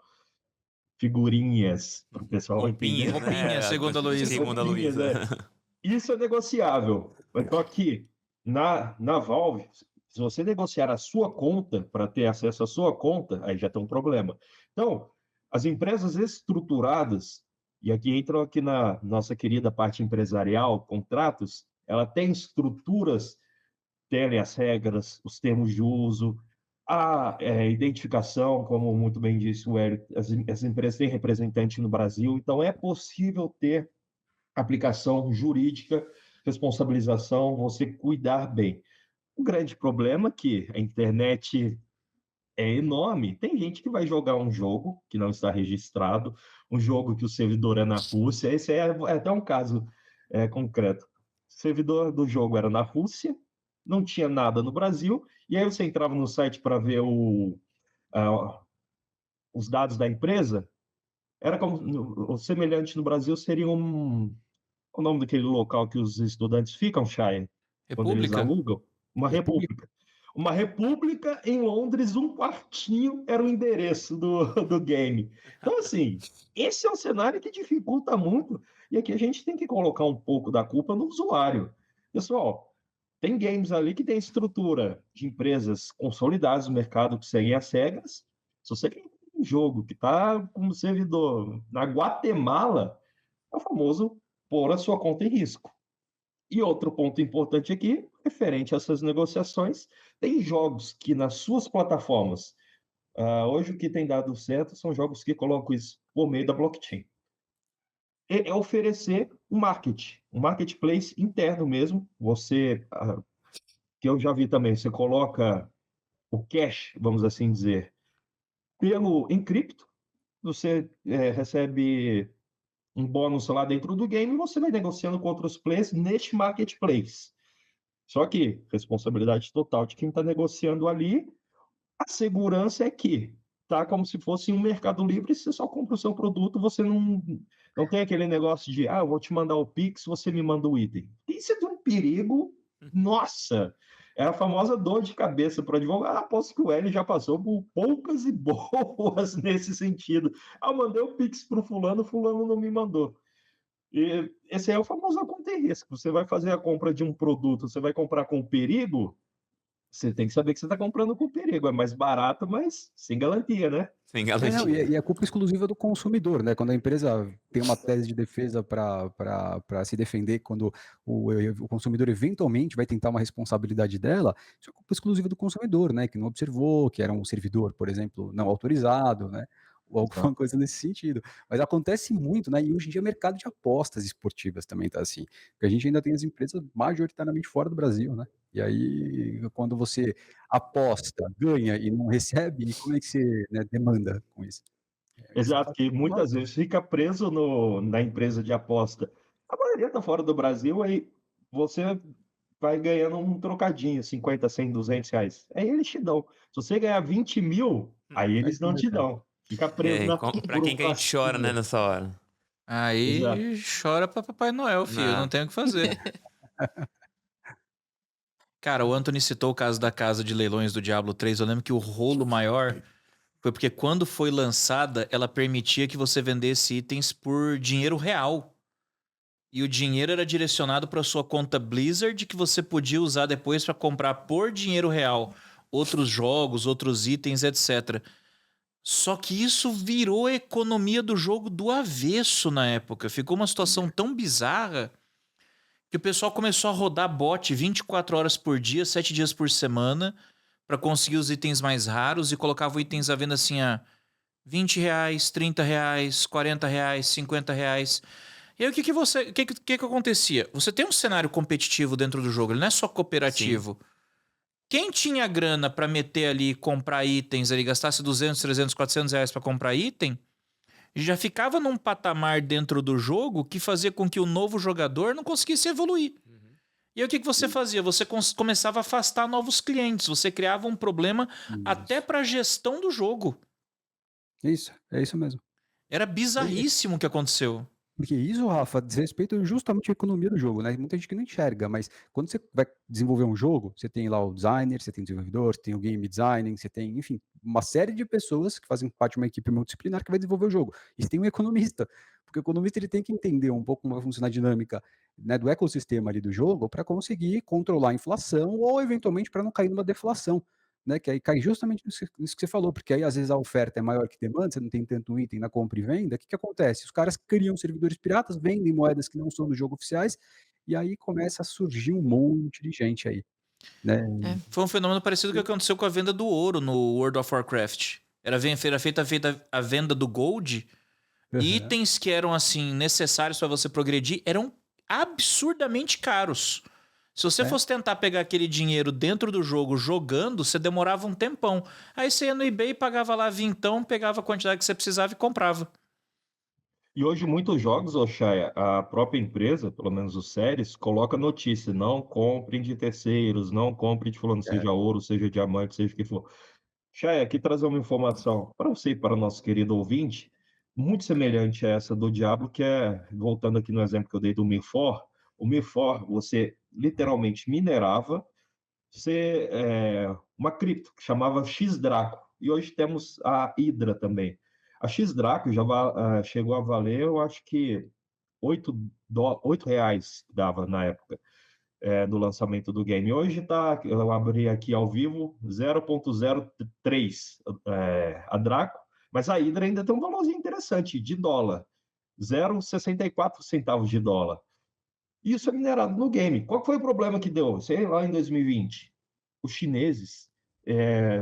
figurinhas, para o pessoal entender. Roupinhas, né? Roupinha, segundo a Luísa. Segundo a Roupinhas, Luísa. Isso é negociável. Então, aqui, na Valve, se você negociar a sua conta para ter acesso à sua conta, aí já tem um problema. Então, as empresas estruturadas, e aqui entram aqui na nossa querida parte empresarial, contratos, ela tem estruturas, tem as regras, os termos de uso, a identificação, como muito bem disse o Hélio, as empresas têm representante no Brasil, então é possível ter aplicação jurídica, responsabilização, você cuidar bem. O grande problema é que a internet é enorme. Tem gente que vai jogar um jogo que não está registrado, um jogo que o servidor é na Rússia. Esse é até um caso concreto. O servidor do jogo era na Rússia, não tinha nada no Brasil, e aí você entrava no site para ver os dados da empresa. Era como o semelhante no Brasil seria o nome daquele local que os estudantes ficam, Chay, quando eles República? alugam? Uma república. Uma república em Londres, um quartinho era o endereço do game. Então, assim, esse é um cenário que dificulta muito, e aqui a gente tem que colocar um pouco da culpa no usuário. Pessoal, tem games ali que tem estrutura de empresas consolidadas no mercado que seguem as regras. Se você tem um jogo que está com um servidor na Guatemala, é o famoso pôr a sua conta em risco. E outro ponto importante aqui, referente a essas negociações, tem jogos que nas suas plataformas, hoje o que tem dado certo são jogos que colocam isso por meio da blockchain. É oferecer um marketplace interno mesmo. Você, que eu já vi também, você coloca o cash, vamos assim dizer, em cripto, você recebe um bônus lá dentro do game e você vai negociando com outros players neste marketplace. Só que responsabilidade total de quem está negociando ali, a segurança é que tá como se fosse um mercado livre, você só compra o seu produto, você não tem aquele negócio de, eu vou te mandar o Pix, você me manda o item. Isso é de um perigo, nossa! É a famosa dor de cabeça para o advogado. Aposto que o Hélio já passou por poucas e boas nesse sentido. Eu mandei o Pix para o fulano não me mandou. E esse é o famoso conta em risco. Você vai fazer a compra de um produto, você vai comprar com perigo, você tem que saber que você está comprando com perigo. É mais barato, mas sem garantia, né? Sem Não, garantia. e é culpa exclusiva do consumidor, né? Quando a empresa tem uma tese de defesa para se defender, quando o consumidor eventualmente vai tentar uma responsabilidade dela, isso é culpa exclusiva do consumidor, né? Que não observou, que era um servidor, por exemplo, não autorizado, né? Ou alguma coisa nesse sentido. Mas acontece muito, né? E hoje em dia o mercado de apostas esportivas também tá assim. Porque a gente ainda tem as empresas majoritariamente fora do Brasil, né? E aí, quando você aposta, ganha e não recebe, e como é que você, né, demanda com isso? Isso Exato, tá que muitas vezes fica preso na empresa de aposta. A maioria está fora do Brasil, aí você vai ganhando um trocadinho, 50, 100, R$ 200. Aí eles te dão. Se você ganhar 20 mil, aí aí eles que não não te recebe. dão. Fica preso na Pra quem que a gente chora, né, burocracia. nessa hora? Exato. Aí chora pra Papai Noel, filho. Não tem o que fazer. Cara, o Anthony citou o caso da casa de leilões do Diablo 3. Eu lembro que o rolo maior foi porque quando foi lançada, ela permitia que você vendesse itens por dinheiro real. E o dinheiro era direcionado para sua conta Blizzard, que você podia usar depois para comprar por dinheiro real outros jogos, outros itens, etc. Só que isso virou a economia do jogo do avesso na época. Ficou uma situação tão bizarra que o pessoal começou a rodar bot 24 horas por dia, 7 dias por semana, para conseguir os itens mais raros e colocava itens à venda assim a R$20, R$30, R$40, R$50. E aí o que acontecia? Você tem um cenário competitivo dentro do jogo, ele não é só cooperativo. Sim. Quem tinha grana para meter ali, comprar itens ali, gastasse 200, 300, R$400 para comprar item, já ficava num patamar dentro do jogo que fazia com que o novo jogador não conseguisse evoluir. E aí o que você fazia? Você começava a afastar novos clientes, você criava um problema até Isso. para a gestão do jogo. Isso, é isso mesmo. Era E bizarríssimo o que aconteceu. porque isso, Rafa, diz respeito justamente à economia do jogo, né? Muita gente que não enxerga, mas quando você vai desenvolver um jogo, você tem lá o designer, você tem o desenvolvedor, você tem o game designing, você tem, enfim, uma série de pessoas que fazem parte de uma equipe multidisciplinar que vai desenvolver o jogo. E você tem um economista, porque o economista ele tem que entender um pouco como vai funcionar a dinâmica, né, do ecossistema ali do jogo para conseguir controlar a inflação ou, eventualmente, para não cair numa deflação. Né, que aí cai justamente nisso que você falou, porque aí às vezes a oferta é maior que demanda, você não tem tanto item na compra e venda, o que acontece? Os caras criam servidores piratas, vendem moedas que não são do jogo oficiais, e aí começa a surgir um monte de gente aí, né? Foi um fenômeno parecido com o que aconteceu com a venda do ouro no World of Warcraft. Era feita a venda do gold, e Aham. itens que eram assim necessários para você progredir eram absurdamente caros. Se você É. fosse tentar pegar aquele dinheiro dentro do jogo jogando, você demorava um tempão. Aí você ia no eBay, pagava lá vintão, pegava a quantidade que você precisava e comprava. E hoje muitos jogos, Oxaia, a própria empresa, pelo menos os séries, coloca notícia, não comprem de terceiros, não comprem de fulano, É. seja ouro, seja diamante, seja o que for. Oxaia, aqui trazer uma informação para você e para o nosso querido ouvinte, muito semelhante a essa do Diablo, que é, voltando aqui no exemplo que eu dei do Mifor, o Mifor, você literalmente minerava, uma cripto que chamava X-Draco. E hoje temos a Hydra também. A X-Draco chegou a valer, eu acho que R$ 8 dava na época do lançamento do game. Hoje tá, eu abri aqui ao vivo 0,03 a Draco, mas a Hydra ainda tem um valorzinho interessante de dólar, 0,64 centavos de dólar. Isso é minerado no game. Qual foi o problema que deu? Sei lá, em 2020. Os chineses,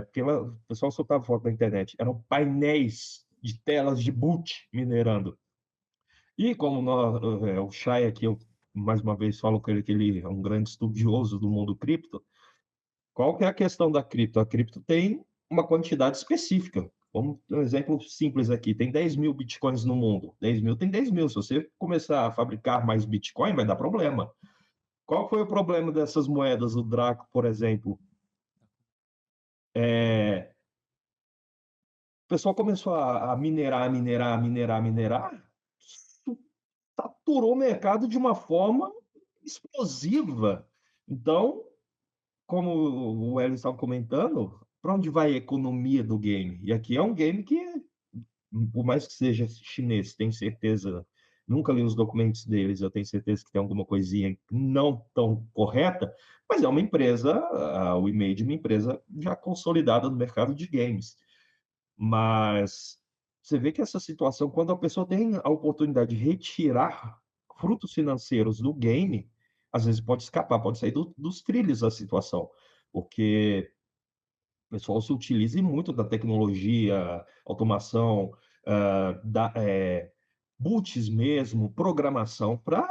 porque o pessoal soltava foto na internet, eram painéis de telas de boot minerando. E como o Chay aqui, eu mais uma vez falo com ele que ele é um grande estudioso do mundo cripto, qual que é a questão da cripto? A cripto tem uma quantidade específica. Vamos ter um exemplo simples aqui. Tem 10 mil bitcoins no mundo. 10 mil tem 10 mil. Se você começar a fabricar mais bitcoin, vai dar problema. Qual foi o problema dessas moedas, o Draco, por exemplo? O pessoal começou a minerar, saturou o mercado de uma forma explosiva. Então, como o Hélio estava comentando, para onde vai a economia do game? E aqui é um game que, por mais que seja chinês, tenho certeza, nunca li os documentos deles, eu tenho certeza que tem alguma coisinha não tão correta, mas é uma empresa, a WeMade é uma empresa já consolidada no mercado de games. Mas você vê que essa situação, quando a pessoa tem a oportunidade de retirar frutos financeiros do game, às vezes pode escapar, pode sair dos trilhos a situação, porque o pessoal se utiliza muito da tecnologia, automação, boots mesmo, programação, para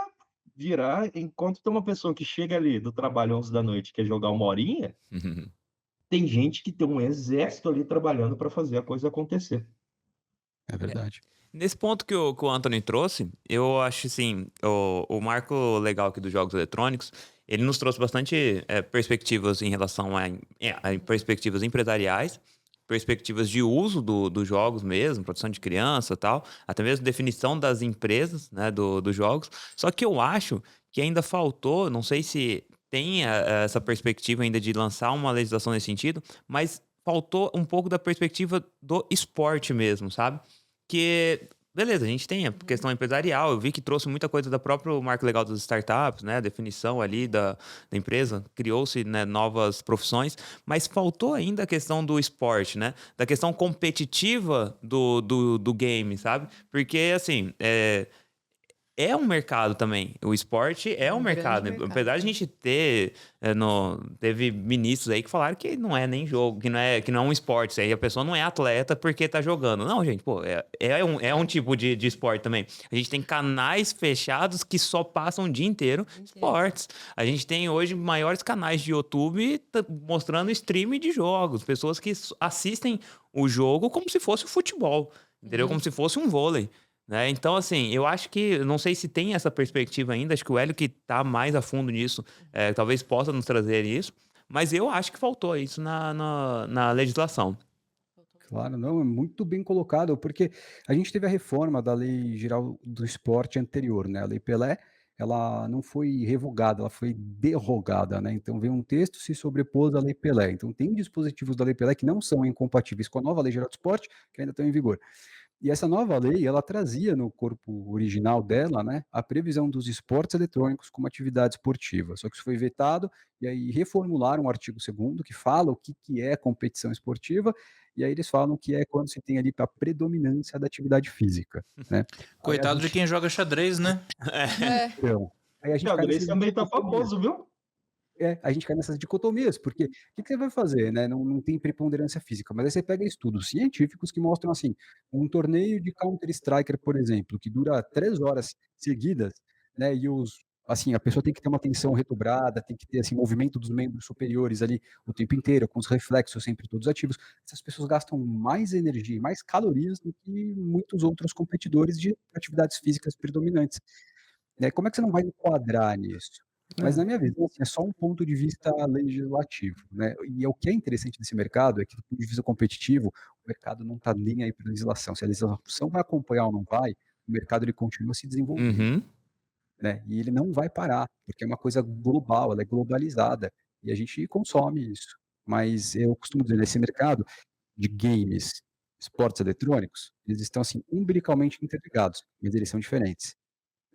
virar, enquanto tem uma pessoa que chega ali do trabalho 11 da noite, quer jogar uma horinha, tem gente que tem um exército ali trabalhando para fazer a coisa acontecer. É verdade. Nesse ponto que o Anthony trouxe, eu acho assim, o marco legal aqui dos jogos eletrônicos, ele nos trouxe bastante perspectivas em relação a perspectivas empresariais, perspectivas de uso dos jogos mesmo, produção de criança e tal, até mesmo definição das empresas, né, dos jogos. Só que eu acho que ainda faltou, não sei se tem essa perspectiva ainda de lançar uma legislação nesse sentido, mas faltou um pouco da perspectiva do esporte mesmo, sabe? Que, beleza, a gente tem a questão empresarial. Eu vi que trouxe muita coisa do próprio marco legal das startups, né? A definição ali da empresa. Criou-se, né, novas profissões. Mas faltou ainda a questão do esporte, né? Da questão competitiva do game, sabe? Porque, assim, é um mercado também. O esporte é um Um mercado. grande mercado. Apesar de a gente ter... teve ministros aí que falaram que não é nem jogo, que não é um esporte. Aí a pessoa não é atleta porque tá jogando. Não, gente, pô, é um tipo de esporte também. A gente tem canais fechados que só passam o dia inteiro esportes. A gente tem hoje maiores canais de YouTube mostrando stream de jogos. Pessoas que assistem o jogo como se fosse o futebol. Entendeu? Como se fosse um vôlei. né? Então, assim, eu acho que, não sei se tem essa perspectiva ainda, acho que o Hélio que tá mais a fundo nisso, talvez possa nos trazer isso, mas eu acho que faltou isso na legislação. Claro, não, é muito bem colocado, porque a gente teve a reforma da Lei Geral do Esporte anterior, né? A Lei Pelé, ela não foi revogada, ela foi derrogada, né? Então veio um texto se sobrepôs à Lei Pelé. Então tem dispositivos da Lei Pelé que não são incompatíveis com a nova Lei Geral do Esporte, que ainda estão em vigor. E essa nova lei, ela trazia no corpo original dela, né, a previsão dos esportes eletrônicos como atividade esportiva. Só que isso foi vetado, e aí reformularam o artigo 2º, que fala o que, que é competição esportiva, e aí eles falam que é quando se tem ali a predominância da atividade física, né? Aí a Coitado de gente, quem joga xadrez, né? É. então, aí a gente cai Xadrez nessas também tá dicotomias. famoso, viu? A gente cai nessas dicotomias, porque o que que você vai fazer, né? Não tem preponderância física, mas aí você pega estudos científicos que mostram assim, um torneio de Counter-Striker, por exemplo, que dura 3 horas seguidas, né? E assim, a pessoa tem que ter uma atenção redobrada, tem que ter assim, movimento dos membros superiores ali o tempo inteiro, com os reflexos sempre todos ativos. Essas pessoas gastam mais energia e mais calorias do que muitos outros competidores de atividades físicas predominantes, né? Como é que você não vai enquadrar nisso? Mas na minha visão, assim, é só um ponto de vista legislativo, né? E o que é interessante desse mercado é que, do ponto de vista competitivo, o mercado não está nem aí para a legislação. Se a legislação vai acompanhar ou não vai, o mercado ele continua se desenvolvendo, Uhum. né? E ele não vai parar, porque é uma coisa global, ela é globalizada e a gente consome isso. Mas eu costumo dizer, nesse mercado de games, esportes eletrônicos, eles estão assim umbilicalmente interligados, mas eles são diferentes,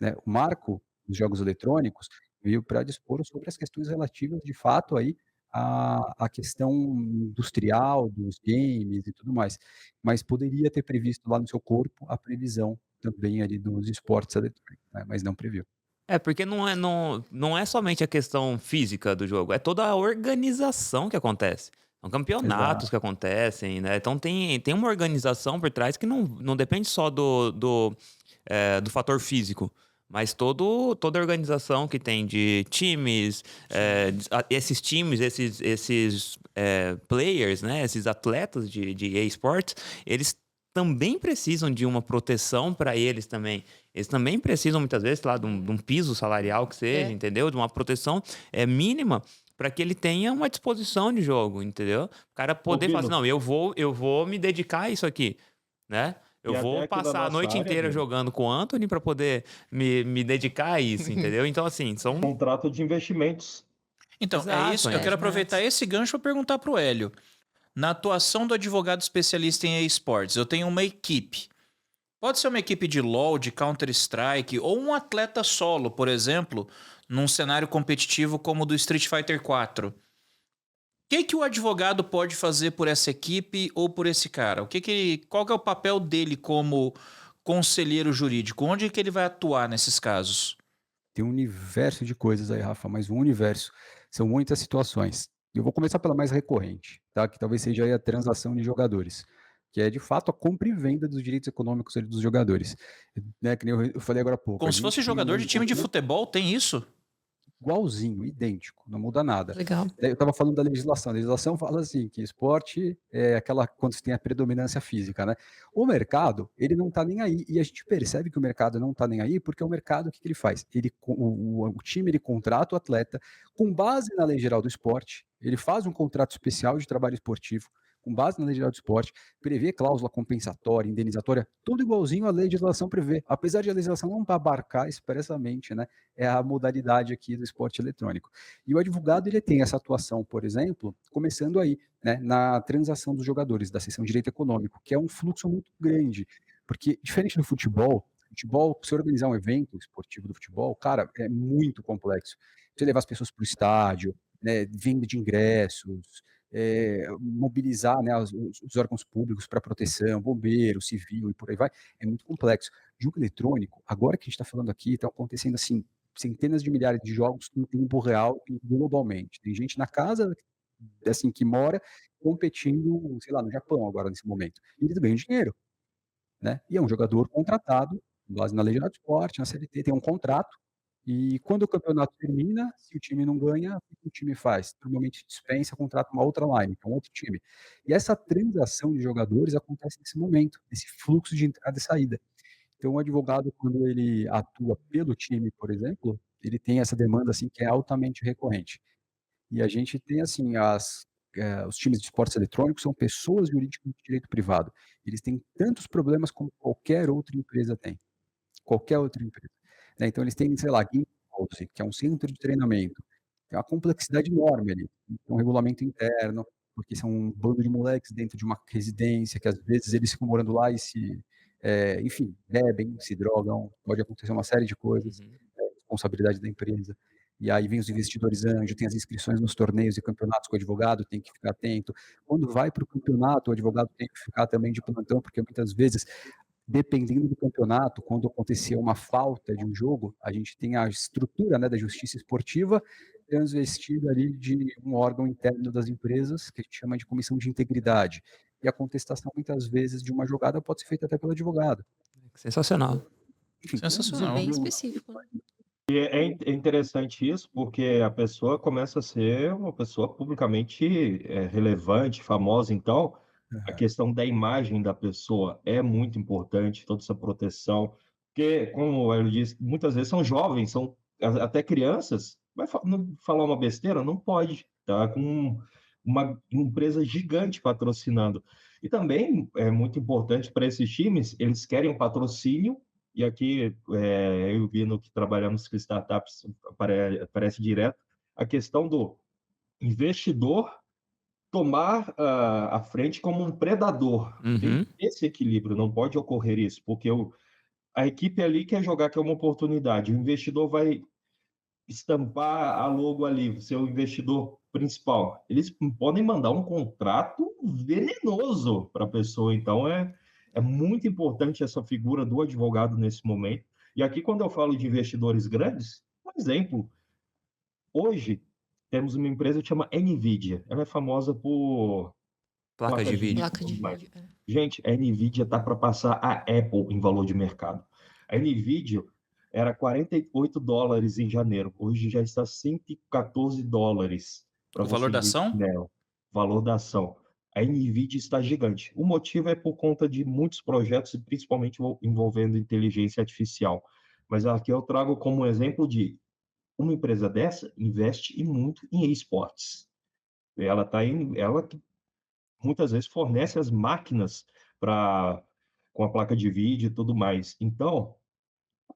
né? O marco dos jogos eletrônicos veio para dispor sobre as questões relativas, de fato, aí, à questão industrial dos games e tudo mais, mas poderia ter previsto lá no seu corpo a previsão também ali dos esportes eletrônicos, né, mas não previu. É, porque não é somente a questão física do jogo, é toda a organização que acontece. São campeonatos Exato. que acontecem, né? Então tem uma organização por trás que não depende só do fator físico, mas toda a organização que tem de times, esses times, esses players, né? Esses atletas de esportes, eles também precisam de uma proteção para eles também. Eles também precisam, muitas vezes, lá, de um piso salarial que seja, É. entendeu? De uma proteção mínima para que ele tenha uma disposição de jogo, entendeu? O cara Ô, poder falar assim, Bino, não, eu vou me dedicar a isso aqui, né? Eu e até vou aqui na passar a nossa noite área, inteira Bino, jogando com o Anthony para poder me dedicar a isso, entendeu? Então, assim, são... contrato de investimentos. Então, é Exato, isso. são Eu quero investimentos. aproveitar esse gancho para perguntar pro Hélio. Na atuação do advogado especialista em esportes, eu tenho uma equipe. Pode ser uma equipe de LoL, de Counter-Strike, ou um atleta solo, por exemplo, num cenário competitivo como o do Street Fighter 4. O que o advogado pode fazer por essa equipe ou por esse cara? Qual que é o papel dele como conselheiro jurídico? Onde que ele vai atuar nesses casos? Tem um universo de coisas aí, Rafa, mas um universo. São muitas situações. Eu vou começar pela mais recorrente, tá? Que talvez seja aí a transação de jogadores, que é de fato a compra e venda dos direitos econômicos ali dos jogadores, né? Que nem eu falei agora há pouco. A Como se gente fosse tem jogador de um time de contrato futebol, tem isso? igualzinho, idêntico, não muda nada. Legal. Eu estava falando da legislação. A legislação fala assim que esporte é aquela quando você tem a predominância física, né? O mercado, ele não está nem aí. E a gente percebe que o mercado não está nem aí porque o mercado, o que, que ele faz? O time ele contrata o atleta com base na lei geral do esporte, ele faz um contrato especial de trabalho esportivo com base na lei geral do esporte, prevê cláusula compensatória, indenizatória, tudo igualzinho a legislação prevê. Apesar de a legislação não abarcar expressamente, né? É a modalidade aqui do esporte eletrônico. E o advogado ele tem essa atuação, por exemplo, começando aí, né, na transação dos jogadores, da seção de direito econômico, que é um fluxo muito grande, porque diferente do futebol, se organizar um evento esportivo do futebol, cara, é muito complexo. Você levar as pessoas para o estádio, né, venda de ingressos, mobilizar, né, os órgãos públicos para proteção, bombeiro, civil e por aí vai, é muito complexo. Jogo eletrônico, agora que a gente está falando aqui, está acontecendo assim centenas de milhares de jogos em tempo real e globalmente. Tem gente na casa, assim, que mora competindo, sei lá, no Japão agora nesse momento. E eles ganham dinheiro, né? E é um jogador contratado, com base na Lei Geral do Esporte, na CLT, tem um contrato. E quando o campeonato termina, se o time não ganha, o que o time faz? Normalmente dispensa, contrata uma outra line, que é um outro time. E essa transação de jogadores acontece nesse momento, esse fluxo de entrada e saída. Então, o advogado, quando ele atua pelo time, por exemplo, ele tem essa demanda, assim, que é altamente recorrente. E a gente tem, assim, os times de esportes eletrônicos são pessoas jurídicas de direito privado. Eles têm tantos problemas como qualquer outra empresa tem. Qualquer outra empresa. Né? Então, eles têm, sei lá, Game House, que é um centro de treinamento. Tem uma complexidade enorme ali. Tem um regulamento interno, porque são um bando de moleques dentro de uma residência, que às vezes eles ficam morando lá e enfim, bebem, se drogam, pode acontecer uma série de coisas, Uhum. responsabilidade da empresa. E aí vem os investidores anjo, tem as inscrições nos torneios e campeonatos com o advogado, tem que ficar atento. Quando vai para o campeonato, o advogado tem que ficar também de plantão, porque muitas vezes, dependendo do campeonato, quando acontecia uma falta de um jogo, a gente tem a estrutura, né, da justiça esportiva transvestida ali de um órgão interno das empresas, que a gente chama de comissão de integridade. E a contestação, muitas vezes, de uma jogada pode ser feita até pelo advogado. Sensacional. Enfim, Sensacional. Bem específico. É interessante isso, porque a pessoa começa a ser uma pessoa publicamente relevante, famosa. Então, a questão da imagem da pessoa é muito importante, toda essa proteção. Porque, como eu disse, muitas vezes são jovens, são até crianças. Vai falar uma besteira? Não pode. Tá com uma empresa gigante patrocinando. E também é muito importante para esses times, eles querem um patrocínio. E aqui, eu e o Bino, que trabalhamos com startups, aparece direto a questão do investidor tomar a frente como um predador. Tem Uhum. esse equilíbrio, não pode ocorrer isso, porque a equipe ali quer jogar, que é uma oportunidade. O investidor vai estampar a logo ali, ser o investidor principal. Eles podem mandar um contrato venenoso para a pessoa. Então, é muito importante essa figura do advogado nesse momento. E aqui, quando eu falo de investidores grandes, um exemplo, hoje temos uma empresa que chama NVIDIA. Ela é famosa por Placas de vídeo. Placa de vídeo. Gente, a NVIDIA está para passar a Apple em valor de mercado. A NVIDIA era $48 em janeiro. Hoje já está $114 para O valor você da investir ação? nela. Valor da ação. A NVIDIA está gigante. O motivo é por conta de muitos projetos, principalmente envolvendo inteligência artificial. Mas aqui eu trago como exemplo de uma empresa dessa investe e muito em esportes. Ela muitas vezes fornece as máquinas com a placa de vídeo e tudo mais. Então,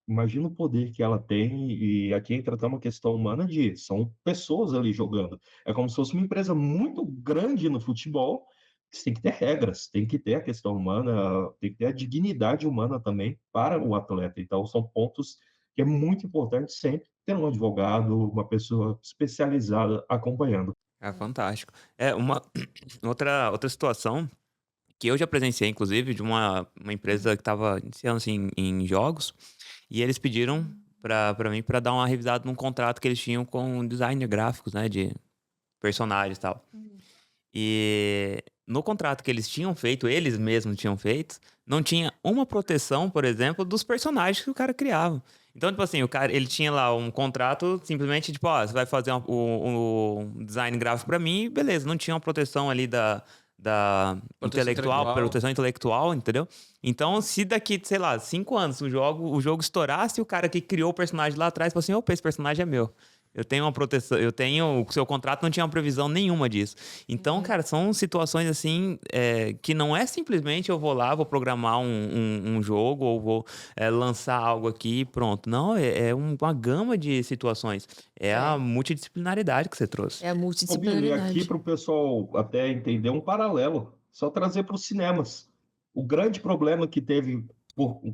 imagina o poder que ela tem, e aqui entra até uma questão humana são pessoas ali jogando. É como se fosse uma empresa muito grande no futebol, que tem que ter regras, tem que ter a questão humana, tem que ter a dignidade humana também para o atleta. Então, são pontos que é muito importante sempre ter um advogado, uma pessoa especializada acompanhando. É fantástico. É uma outra situação que eu já presenciei, inclusive, de uma empresa que estava iniciando assim, em jogos, e eles pediram para mim para dar uma revisada num contrato que eles tinham com designer gráficos, né, de personagens e tal. E no contrato que eles tinham feito, eles mesmos tinham feito, não tinha uma proteção, por exemplo, dos personagens que o cara criava. Então, tipo assim, o cara, ele tinha lá um contrato simplesmente, tipo, ó, você vai fazer um design gráfico pra mim, beleza. Não tinha uma proteção ali da Proteção intelectual. proteção intelectual, entendeu? Então, se daqui, sei lá, 5 anos o jogo estourasse, o cara que criou o personagem lá atrás falou assim, opa, esse personagem é meu. Eu tenho uma proteção, o seu contrato não tinha uma previsão nenhuma disso. Então, cara, são situações assim que não é simplesmente eu vou lá, vou programar um jogo ou vou lançar algo aqui e pronto. Não, é uma gama de situações. É a multidisciplinaridade que você trouxe. É a Ô, Bino, e multidisciplinaridade. aqui para o pessoal até entender um paralelo, só trazer para os cinemas. O grande problema que teve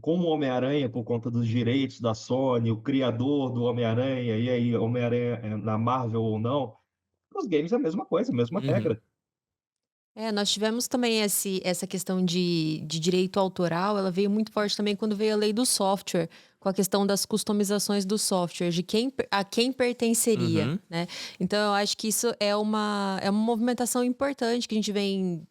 com o Homem-Aranha, por conta dos direitos da Sony, o criador do Homem-Aranha, e aí Homem-Aranha na Marvel ou não, os games é a mesma coisa, a mesma regra. Nós tivemos também essa questão de direito autoral, ela veio muito forte também quando veio a lei do software, com a questão das customizações do software, de a quem pertenceria, né? Então, eu acho que isso é uma movimentação importante que a gente vem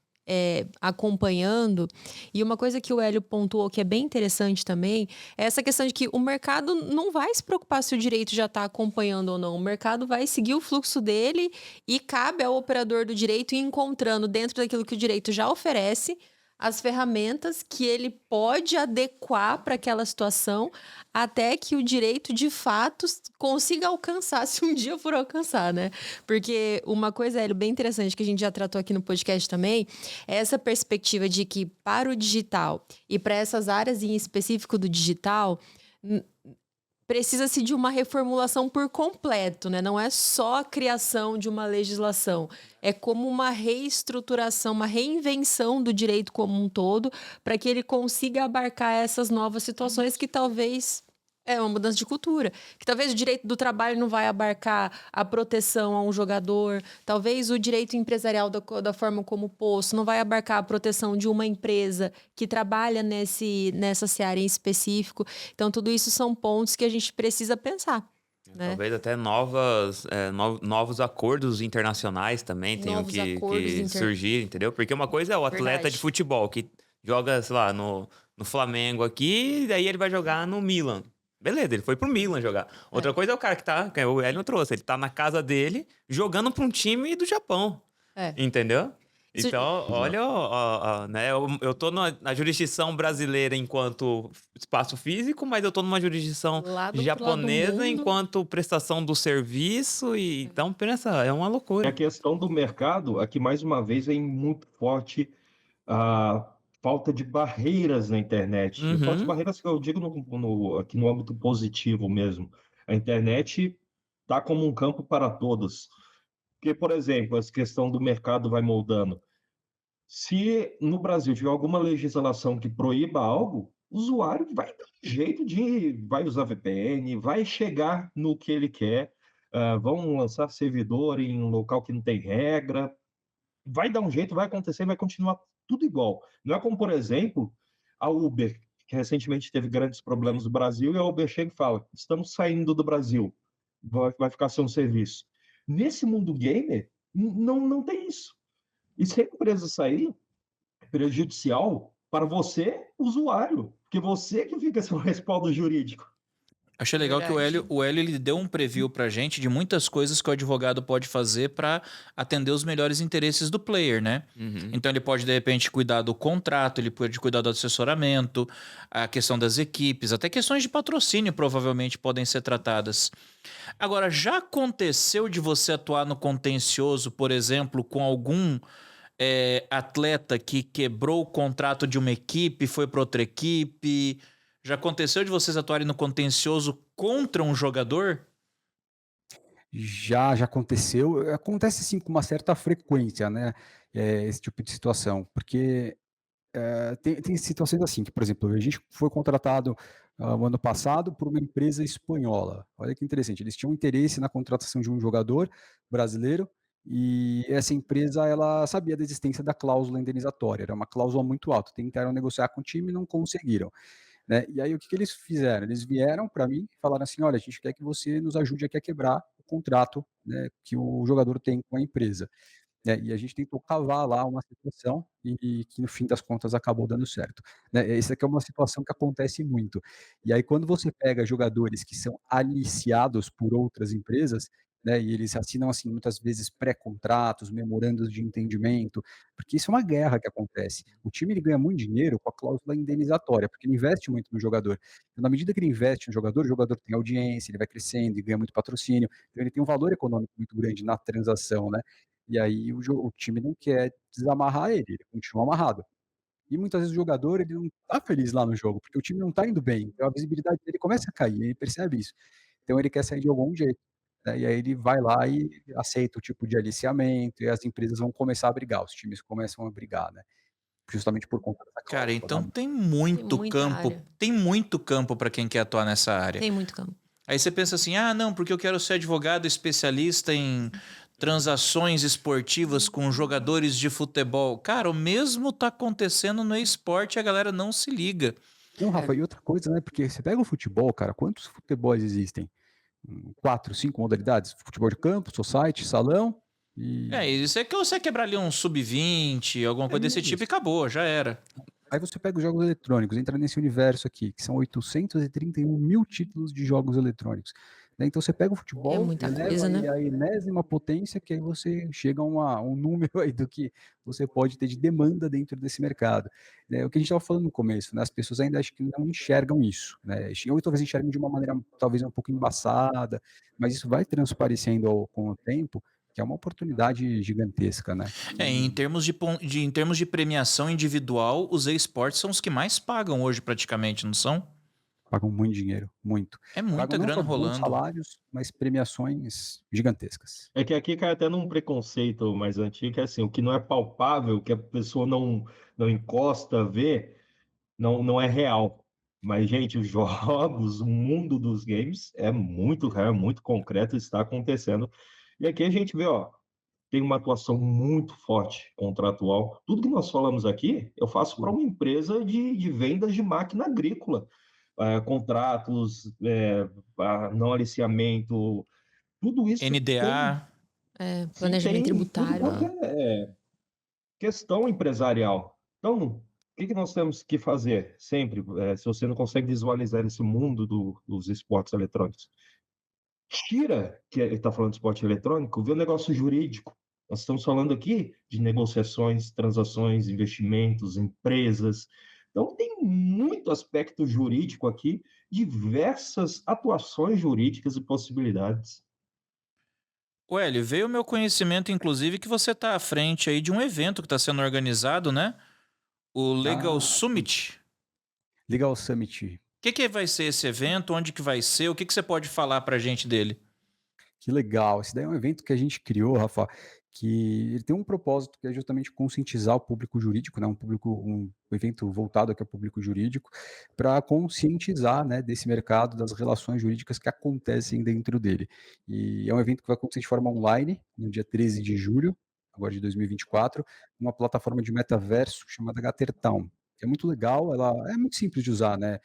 acompanhando. E uma coisa que o Hélio pontuou que é bem interessante também é essa questão de que o mercado não vai se preocupar se o direito já está acompanhando ou não. O mercado vai seguir o fluxo dele e cabe ao operador do direito ir encontrando dentro daquilo que o direito já oferece as ferramentas que ele pode adequar para aquela situação até que o direito de fato consiga alcançar, se um dia for alcançar, né? Porque uma coisa, Hélio, bem interessante que a gente já tratou aqui no podcast também, é essa perspectiva de que para o digital e para essas áreas em específico do digital, precisa-se de uma reformulação por completo, né? Não é só a criação de uma legislação, é como uma reestruturação, uma reinvenção do direito como um todo, para que ele consiga abarcar essas novas situações que talvez é uma mudança de cultura, que talvez o direito do trabalho não vai abarcar a proteção a um jogador, talvez o direito empresarial da forma como posto não vai abarcar a proteção de uma empresa que trabalha nessa seara em específico. Então, tudo isso são pontos que a gente precisa pensar, né? Talvez até novos acordos internacionais também tenham Novos que acordos surgir, entendeu? Porque uma coisa é o atleta Verdade. de futebol que joga, sei lá, no Flamengo aqui, e daí ele vai jogar no Milan. Beleza, ele foi pro Milan jogar. Outra coisa é o cara que o Hélio trouxe, ele tá na casa dele jogando pra um time do Japão. É. Entendeu? Isso- Então, olha, né? Eu tô na jurisdição brasileira enquanto espaço físico, mas eu tô numa jurisdição Lá do outro lado do japonesa mundo. enquanto prestação do serviço. E então, pensa, é uma E a loucura. questão do mercado, aqui mais uma vez vem muito forte a falta de barreiras na internet. E falta de Uhum. barreiras que eu digo aqui no âmbito positivo mesmo. A internet está como um campo para todos. Porque, por exemplo, essa questão do mercado vai moldando. Se no Brasil tiver alguma legislação que proíba algo, o usuário vai dar um jeito vai usar VPN, vai chegar no que ele quer, vão lançar servidor em um local que não tem regra, vai dar um jeito, vai acontecer, vai continuar tudo igual. Não é como, por exemplo, a Uber, que recentemente teve grandes problemas no Brasil, e a Uber chega e fala: estamos saindo do Brasil, vai ficar sem um serviço. Nesse mundo gamer, não tem isso. E se a empresa sair, é prejudicial para você, usuário, porque você que fica sem o respaldo jurídico. Achei legal que Verdade. o Hélio ele deu um preview pra gente de muitas coisas que o advogado pode fazer pra atender os melhores interesses do player, né? Uhum. Então ele pode, de repente, cuidar do contrato, ele pode cuidar do assessoramento, a questão das equipes, até questões de patrocínio provavelmente podem ser tratadas. Agora, já aconteceu de você atuar no contencioso, por exemplo, com algum atleta que quebrou o contrato de uma equipe, foi para outra equipe? Já aconteceu de vocês atuarem no contencioso contra um jogador? Já aconteceu. Acontece, sim, com uma certa frequência, né, esse tipo de situação, porque, tem situações assim, que, por exemplo, a gente foi contratado, o ano passado por uma empresa espanhola. Olha que interessante, eles tinham interesse na contratação de um jogador brasileiro, e essa empresa, ela sabia da existência da cláusula indenizatória, era uma cláusula muito alta, tentaram negociar com o time e não conseguiram, né. E aí o que que eles fizeram? Eles vieram para mim e falaram assim: "Olha, a gente quer que você nos ajude aqui a quebrar o contrato, né, que o jogador tem com a empresa", né. E a gente tentou cavar lá uma situação e que no fim das contas acabou dando certo, né. Essa aqui é uma situação que acontece muito. E aí quando você pega jogadores que são aliciados por outras empresas, né, e eles assinam, assim, muitas vezes pré-contratos, memorandos de entendimento, porque isso é uma guerra que acontece. O time ele ganha muito dinheiro com a cláusula indenizatória, porque ele investe muito no jogador. Então, na medida que ele investe no jogador, o jogador tem audiência, ele vai crescendo e ganha muito patrocínio, então ele tem um valor econômico muito grande na transação, né. E aí o time não quer desamarrar ele, ele continua amarrado. E muitas vezes o jogador ele não tá feliz lá no jogo, porque o time não tá indo bem, então a visibilidade dele começa a cair, ele percebe isso. Então ele quer sair de algum jeito, né, e aí ele vai lá e aceita o tipo de aliciamento, e as empresas vão começar a brigar, os times começam a brigar, né, justamente por conta dessa Cara, cláusula, então né. tem Tem muito muita campo, área. tem muito campo para quem quer atuar nessa área. Tem muito campo. Aí você pensa assim: ah, não, porque eu quero ser advogado especialista em transações esportivas com jogadores de futebol. Cara, o mesmo tá acontecendo no esporte e a galera não se liga. Não, Rafa, e outra coisa, né, porque você pega o futebol, cara, quantos futebols existem? 4, 5 modalidades? Futebol de campo, society, salão e Isso é que você quebrar ali um sub-20, alguma é coisa desse tipo e isso. acabou, já era. Aí você pega os jogos eletrônicos, entra nesse universo aqui, que são 831.000 títulos de jogos eletrônicos, né. Então você pega o É futebol, muita eleva coisa, aí né? a enésima potência, que aí você chega a um número aí do que você pode ter de demanda dentro desse mercado, né. O que a gente estava falando no começo, né, as pessoas ainda acho que não enxergam isso, né, ou talvez enxergam de uma maneira talvez um pouco embaçada, mas isso vai transparecendo com o tempo, que é uma oportunidade gigantesca, né. Em E termos em termos de premiação individual, os esportes são os que mais pagam hoje praticamente, não são? pagam muito dinheiro, muito. É Pagam muita não só grana bons rolando. salários, mas premiações gigantescas. É que aqui cai até num preconceito mais antigo, que é assim, o que não é palpável, que a pessoa não encosta, vê, não é real. Mas, gente, os jogos, o mundo dos games é muito real, é muito concreto, está acontecendo. E aqui a gente vê, ó, tem uma atuação muito forte contratual. Tudo que nós falamos aqui, eu faço para uma empresa de vendas de máquina agrícola. Contratos, não aliciamento, tudo isso tem, NDA. É, sim, planejamento tem tudo tributário. quanto é questão empresarial. Então, o que que nós temos que fazer sempre, se você não consegue visualizar esse mundo dos esportes eletrônicos? Tira, que está falando de esporte eletrônico, vê o negócio jurídico. Nós estamos falando aqui de negociações, transações, investimentos, empresas. Então, tem muito aspecto jurídico aqui, diversas atuações jurídicas e possibilidades. Ô, Hélio, veio o meu conhecimento, inclusive, que você está à frente aí de um evento que está sendo organizado, né? O Legal Ah, Summit. Legal Summit. O que vai ser esse evento? Onde que vai ser? O que você pode falar pra gente dele? Que legal. Esse daí é um evento que a gente criou, Rafa, que ele tem um propósito que é justamente conscientizar o público jurídico, né, um evento voltado aqui ao público jurídico, para conscientizar, né, desse mercado, das relações jurídicas que acontecem dentro dele. E é um evento que vai acontecer de forma online, no dia 13 de julho, agora de 2024, numa plataforma de metaverso chamada Gathertown, que é muito legal, ela é muito simples de usar, né,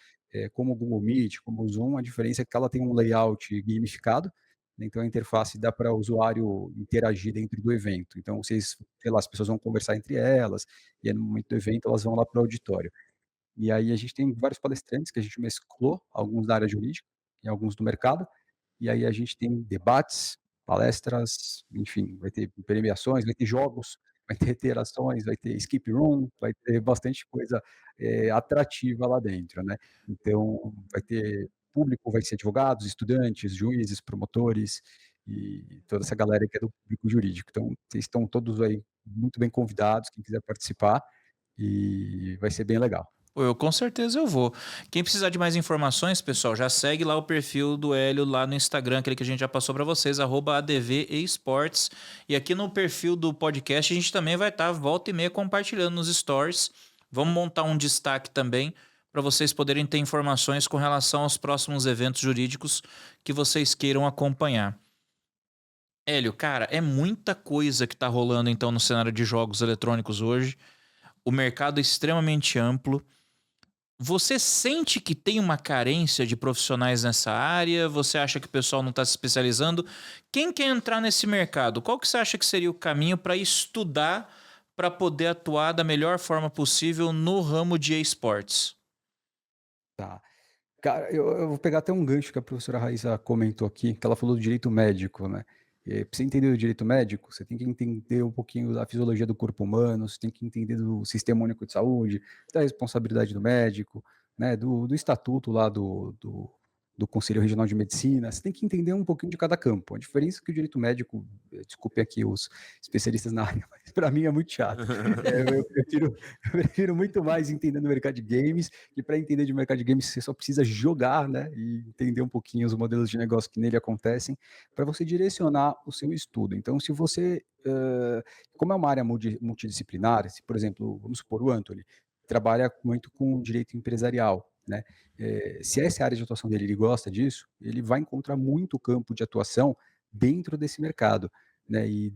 como o Google Meet, como o Zoom, a diferença é que ela tem um layout gamificado, né, então a interface dá para o usuário interagir dentro do evento. Então vocês, sei lá, as pessoas vão conversar entre elas, e aí no momento do evento elas vão lá para o auditório. E aí a gente tem vários palestrantes que a gente mesclou, alguns da área jurídica e alguns do mercado, e aí a gente tem debates, palestras, enfim, vai ter premiações, vai ter jogos, vai ter interações, vai ter skip room, vai ter bastante coisa, atrativa lá dentro, né. Então vai ter público, vai ser advogados, estudantes, juízes, promotores e toda essa galera que é do público jurídico. Então vocês estão todos aí muito bem convidados, quem quiser participar, e vai ser bem legal. Pô, eu com certeza eu vou. Quem precisar de mais informações, pessoal, já segue lá o perfil do Hélio lá no Instagram, aquele que a gente já passou para vocês, @advesports. E aqui no perfil do podcast a gente também vai estar volta e meia compartilhando nos stories. Vamos montar um destaque também para vocês poderem ter informações com relação aos próximos eventos jurídicos que vocês queiram acompanhar. Hélio, cara, é muita coisa que tá rolando então no cenário de jogos eletrônicos hoje. O mercado é extremamente amplo. Você sente que tem uma carência de profissionais nessa área? Você acha que o pessoal não está se especializando? Quem quer entrar nesse mercado? Qual que você acha que seria o caminho para estudar para poder atuar da melhor forma possível no ramo de esportes? Tá. Cara, eu vou pegar até um gancho que a professora Raíssa comentou aqui, que ela falou do direito médico, né. Pra você entender o direito médico, você tem que entender um pouquinho da fisiologia do corpo humano, você tem que entender do Sistema Único de Saúde, da responsabilidade do médico, né, do estatuto lá do Conselho Regional de Medicina, você tem que entender um pouquinho de cada campo. A diferença é que o direito médico, desculpe aqui os especialistas na área, mas para mim é muito chato. Eu prefiro muito mais entender no mercado de games, e para entender de mercado de games você só precisa jogar, né, e entender um pouquinho os modelos de negócio que nele acontecem, para você direcionar o seu estudo. Então, se você, como é uma área multidisciplinar, se, por exemplo, vamos supor o Anthony, trabalha muito com direito empresarial, né, se essa é a área de atuação dele, ele gosta disso, ele vai encontrar muito campo de atuação dentro desse mercado, né, e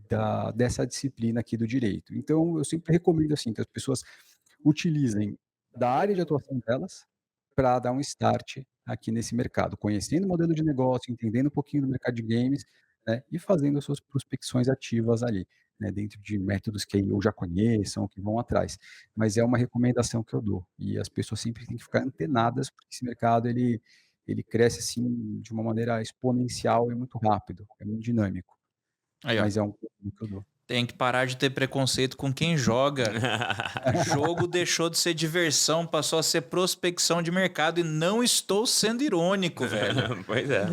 dessa disciplina aqui do direito. Então, eu sempre recomendo assim que as pessoas utilizem da área de atuação delas para dar um start aqui nesse mercado, conhecendo o modelo de negócio, entendendo um pouquinho do mercado de games, né, e fazendo as suas prospecções ativas ali, né, dentro de métodos que ou já conheçam, que vão atrás. Mas é uma recomendação que eu dou, e as pessoas sempre têm que ficar antenadas, porque esse mercado ele cresce assim de uma maneira exponencial e muito rápido, é muito dinâmico. Aí, ó. Mas é um conselho que eu dou. Tem que parar de ter preconceito com quem joga. Jogo deixou de ser diversão, passou a ser prospecção de mercado e não estou sendo irônico, velho. Pois é.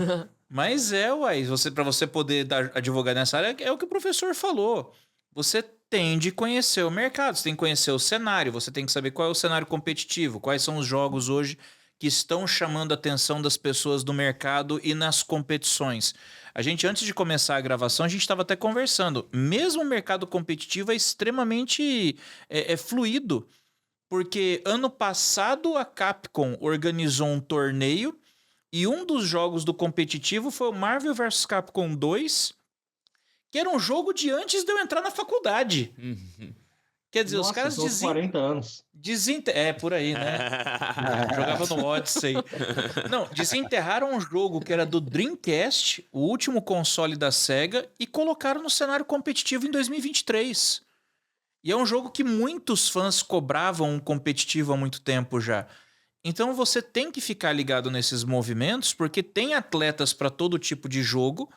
Mas uai, para você poder advogar nessa área, é o que o professor falou. Você tem de conhecer o mercado, você tem que conhecer o cenário, você tem que saber qual é o cenário competitivo, quais são os jogos hoje que estão chamando a atenção das pessoas do mercado e nas competições. A gente, antes de começar a gravação, a gente estava até conversando. Mesmo o mercado competitivo é extremamente fluido, porque ano passado a Capcom organizou um torneio e um dos jogos do competitivo foi o Marvel vs Capcom 2, que era um jogo de antes de eu entrar na faculdade. Quer dizer, Nossa, os caras são 40 anos. por aí, né? Jogava no Odyssey. Não, desenterraram um jogo que era do Dreamcast, o último console da Sega, e colocaram no cenário competitivo em 2023. E é um jogo que muitos fãs cobravam um competitivo há muito tempo já. Então você tem que ficar ligado nesses movimentos, porque tem atletas para todo tipo de jogo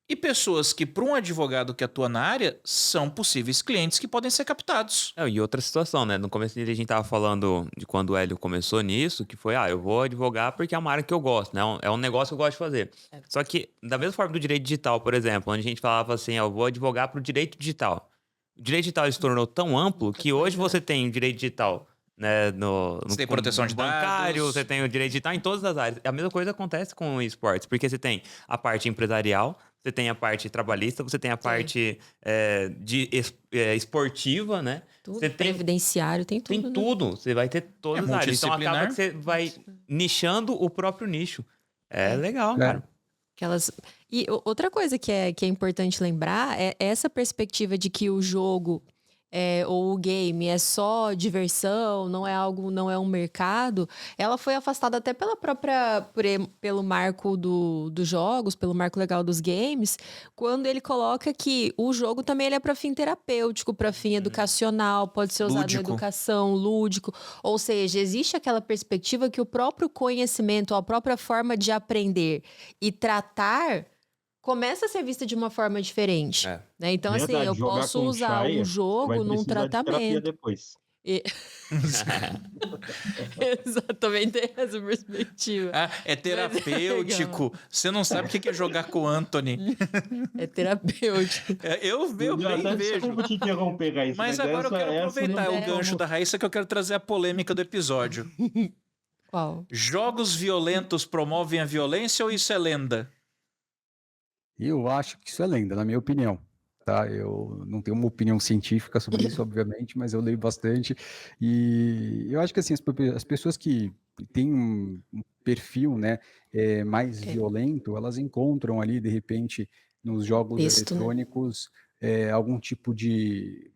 e pessoas que, para um advogado que atua na área, são possíveis clientes que podem ser captados. E outra situação, né? No começo a gente tava falando de quando o Hélio começou nisso, que foi, eu vou advogar porque é uma área que eu gosto, né? É um negócio que eu gosto de fazer. Só que, da mesma forma do direito digital, por exemplo, onde a gente falava assim, eu vou advogar pro direito digital. O direito digital se tornou tão amplo que hoje você tem o direito digital, né, você tem proteção de bancário, dados. você tem o direito digital em todas as áreas. A mesma coisa acontece com o esportes, porque você tem a parte empresarial, você tem a parte trabalhista, você tem a parte esportiva, né? Tudo, você tem previdenciário, tem tudo. Tem tudo, você vai ter todas as áreas. Então acaba que você vai nichando o próprio nicho. É legal, cara. E outra coisa que é importante lembrar é essa perspectiva de que o jogo ou o game é só diversão, não é algo, não é um mercado. Ela foi afastada até pelo marco dos jogos, pelo marco legal dos games, quando ele coloca que o jogo também ele é para fim terapêutico, para fim educacional, pode ser usado na educação, lúdico. Ou seja, existe aquela perspectiva que o próprio conhecimento, a própria forma de aprender e tratar começa a ser vista de uma forma diferente. Né? Então, Verdade, assim, eu posso usar um jogo num tratamento. Depois. Exatamente, tem essa perspectiva. É terapêutico. Você não sabe o que é jogar com o Anthony. É terapêutico. Eu bem vejo. Desculpa te interromper, Raíssa. Mas agora eu quero aproveitar o gancho da Raíssa que eu quero trazer a polêmica do episódio. Qual? Jogos violentos promovem a violência ou isso é lenda? Eu acho que isso é lenda, na minha opinião. Tá? Eu não tenho uma opinião científica sobre isso, obviamente, mas eu leio bastante. E eu acho que assim, as pessoas que têm um perfil, né, mais violento, elas encontram ali, de repente, nos jogos eletrônicos, algum tipo de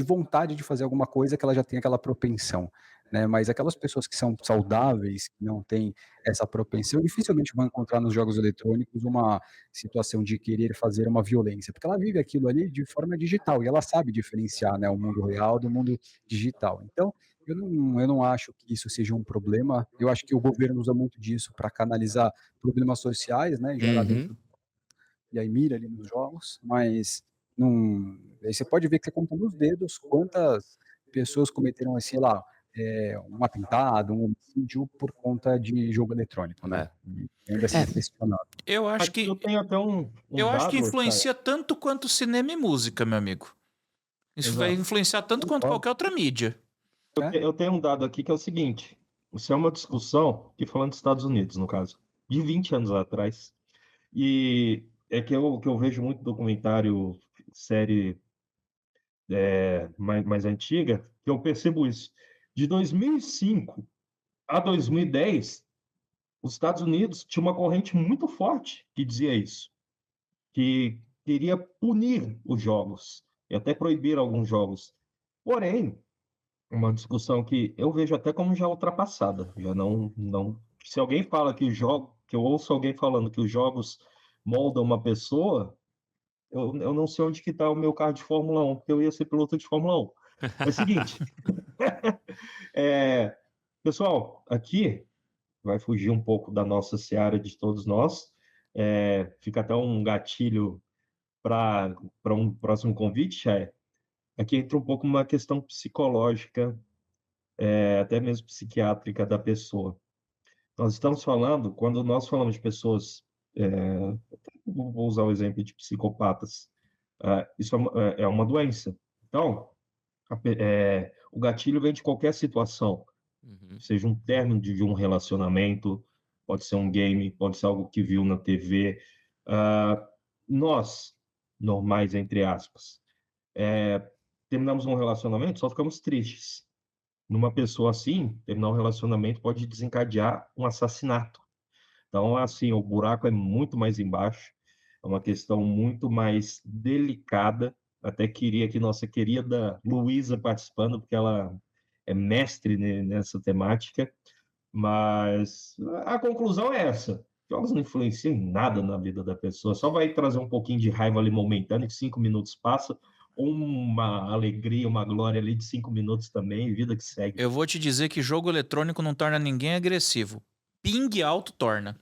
vontade de fazer alguma coisa que ela já tem aquela propensão. Né? Mas aquelas pessoas que são saudáveis, que não têm essa propensão, dificilmente vão encontrar nos jogos eletrônicos uma situação de querer fazer uma violência, porque ela vive aquilo ali de forma digital e ela sabe diferenciar, né, o mundo real do mundo digital. Então, eu não acho que isso seja um problema. Eu acho que o governo usa muito disso para canalizar problemas sociais, né, gerar dentro, e aí mira ali nos jogos, mas não. Aí você pode ver que você conta nos dedos quantas pessoas cometeram, assim, sei lá, um atentado, um homicídio por conta de jogo eletrônico, né? E ainda assim questionado. Eu acho que eu tenho até eu acho que influencia tanto quanto cinema e música, meu amigo. Isso vai influenciar tanto quanto qualquer outra mídia. Eu tenho um dado aqui que é o seguinte: isso é uma discussão, que falando dos Estados Unidos, no caso, de 20 anos atrás. E é que eu vejo muito documentário, série mais antiga, que eu percebo isso. De 2005 a 2010, os Estados Unidos tinha uma corrente muito forte que dizia isso, que queria punir os jogos e até proibir alguns jogos. Porém, uma discussão que eu vejo até como já ultrapassada, já não. Se alguém fala que eu ouço alguém falando que os jogos moldam uma pessoa, eu não sei onde que está o meu carro de Fórmula 1, porque eu ia ser piloto de Fórmula 1. É o seguinte, pessoal, aqui vai fugir um pouco da nossa seara de todos nós. Fica até um gatilho para um próximo convite. Aqui entra um pouco uma questão psicológica, até mesmo psiquiátrica da pessoa. Nós estamos falando, quando nós falamos de pessoas, vou usar o exemplo de psicopatas, isso é uma doença. Então, o gatilho vem de qualquer situação, Uhum. seja um término de um relacionamento, pode ser um game, pode ser algo que viu na TV. Nós, normais, entre aspas, terminamos um relacionamento, só ficamos tristes. Numa pessoa assim, terminar um relacionamento pode desencadear um assassinato. Então, assim, o buraco é muito mais embaixo, é uma questão muito mais delicada. Até queria que nossa querida Luísa participando, porque ela é mestre nessa temática. Mas a conclusão é essa: jogos não influenciam em nada na vida da pessoa, só vai trazer um pouquinho de raiva ali momentânea, que 5 minutos passa, ou uma alegria, uma glória ali de 5 minutos também, vida que segue. Eu vou te dizer que jogo eletrônico não torna ninguém agressivo. Ping alto torna.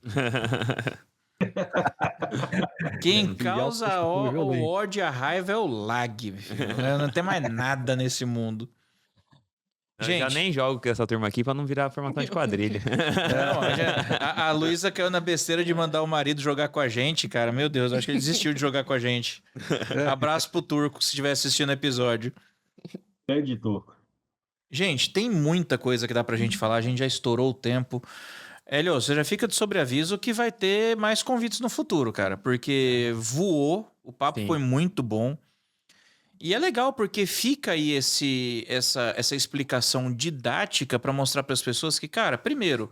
Quem Ping alto causa deixa o povo o violento. ódio e a raiva é o lag, meu filho. Não tem mais nada nesse mundo. Eu já Gente. nem jogo com essa turma aqui pra não virar formação de quadrilha. Não, a Luísa caiu na besteira de mandar o marido jogar com a gente, cara. Meu Deus, acho que ele desistiu de jogar com a gente. Abraço pro Turco, se estiver assistindo o episódio. Editor. Gente, tem muita coisa que dá pra gente falar, a gente já estourou o tempo. Hélio, você já fica de sobreaviso que vai ter mais convites no futuro, cara, porque voou, o papo Sim. foi muito bom. E é legal porque fica aí essa explicação didática pra mostrar pras pessoas que, cara, primeiro,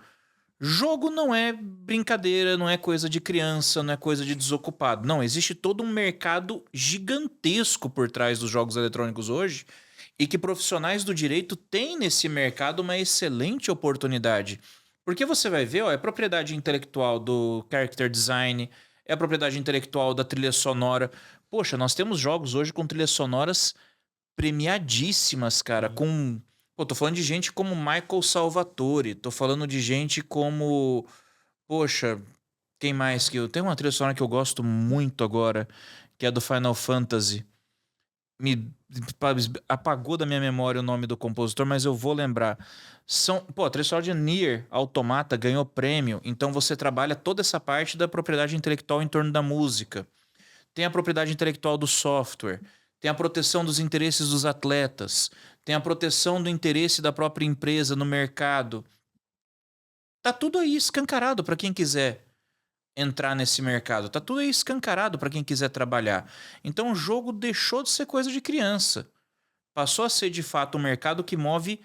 jogo não é brincadeira, não é coisa de criança, não é coisa de desocupado. Não, existe todo um mercado gigantesco por trás dos jogos eletrônicos hoje e que profissionais do direito têm nesse mercado uma excelente oportunidade. Porque você vai ver, ó, é propriedade intelectual do character design, é a propriedade intelectual da trilha sonora. Poxa, nós temos jogos hoje com trilhas sonoras premiadíssimas, cara, com... Pô, tô falando de gente como Michael Salvatore, tô falando de gente como... Poxa, quem mais que eu... Tem uma trilha sonora que eu gosto muito agora, que é do Final Fantasy. Apagou da minha memória o nome do compositor, mas eu vou lembrar. A trilha sonora de Nier Automata ganhou prêmio, então você trabalha toda essa parte da propriedade intelectual em torno da música. Tem a propriedade intelectual do software, tem a proteção dos interesses dos atletas, tem a proteção do interesse da própria empresa no mercado. Tá tudo aí escancarado para quem quiser entrar nesse mercado. Tá tudo aí escancarado para quem quiser trabalhar. Então o jogo deixou de ser coisa de criança. Passou a ser de fato um mercado que move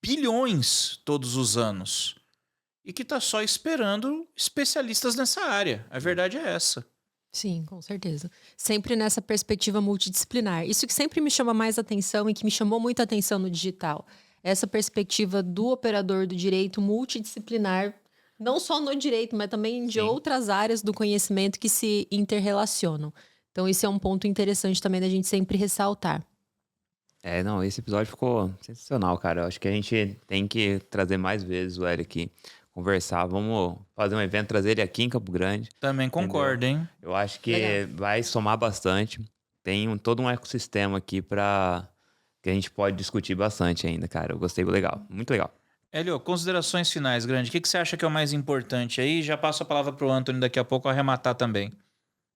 bilhões todos os anos. E que tá só esperando especialistas nessa área. A verdade é essa. Sim, com certeza. Sempre nessa perspectiva multidisciplinar. Isso que sempre me chama mais atenção e que me chamou muito a atenção no digital. Essa perspectiva do operador do direito multidisciplinar, não só no direito, mas também de Sim. outras áreas do conhecimento que se interrelacionam. Então, isso é um ponto interessante também da gente sempre ressaltar. Não, esse episódio ficou sensacional, cara. Eu acho que a gente tem que trazer mais vezes o Hélio aqui, conversar. Vamos fazer um evento, trazer ele aqui em Campo Grande. Também concordo, hein? Eu acho que Legal. vai somar bastante. Tem todo um ecossistema aqui que a gente pode discutir bastante ainda, cara. Eu gostei, legal, muito legal. Hélio, considerações finais, Grande. O que você acha que é o mais importante aí? Já passo a palavra pro Anthony daqui a pouco arrematar também.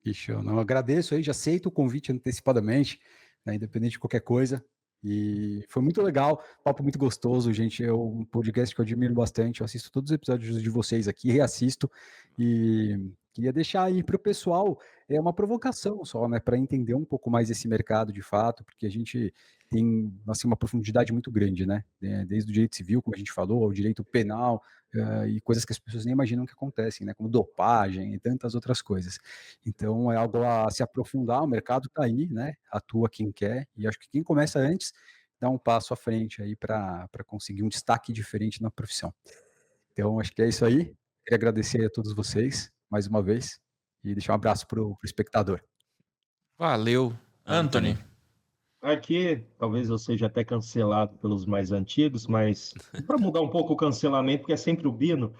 Ixi, eu não agradeço aí, já aceito o convite antecipadamente, né, independente de qualquer coisa. E foi muito legal, papo muito gostoso, gente. É um podcast que eu admiro bastante. Eu assisto todos os episódios de vocês aqui, reassisto. E queria deixar aí para o pessoal uma provocação só, né, para entender um pouco mais esse mercado de fato, porque a gente tem assim, uma profundidade muito grande, né? Desde o direito civil, como a gente falou, ao direito penal, e coisas que as pessoas nem imaginam que acontecem, né? Como dopagem e tantas outras coisas. Então é algo a se aprofundar, o mercado está aí, né? Atua quem quer, e acho que quem começa antes dá um passo à frente aí para conseguir um destaque diferente na profissão. Então acho que é isso aí. Queria agradecer a todos vocês mais uma vez e deixar um abraço para o espectador. Valeu. Anthony. aqui, talvez eu seja até cancelado pelos mais antigos, mas para mudar um pouco o cancelamento, porque é sempre o Bino.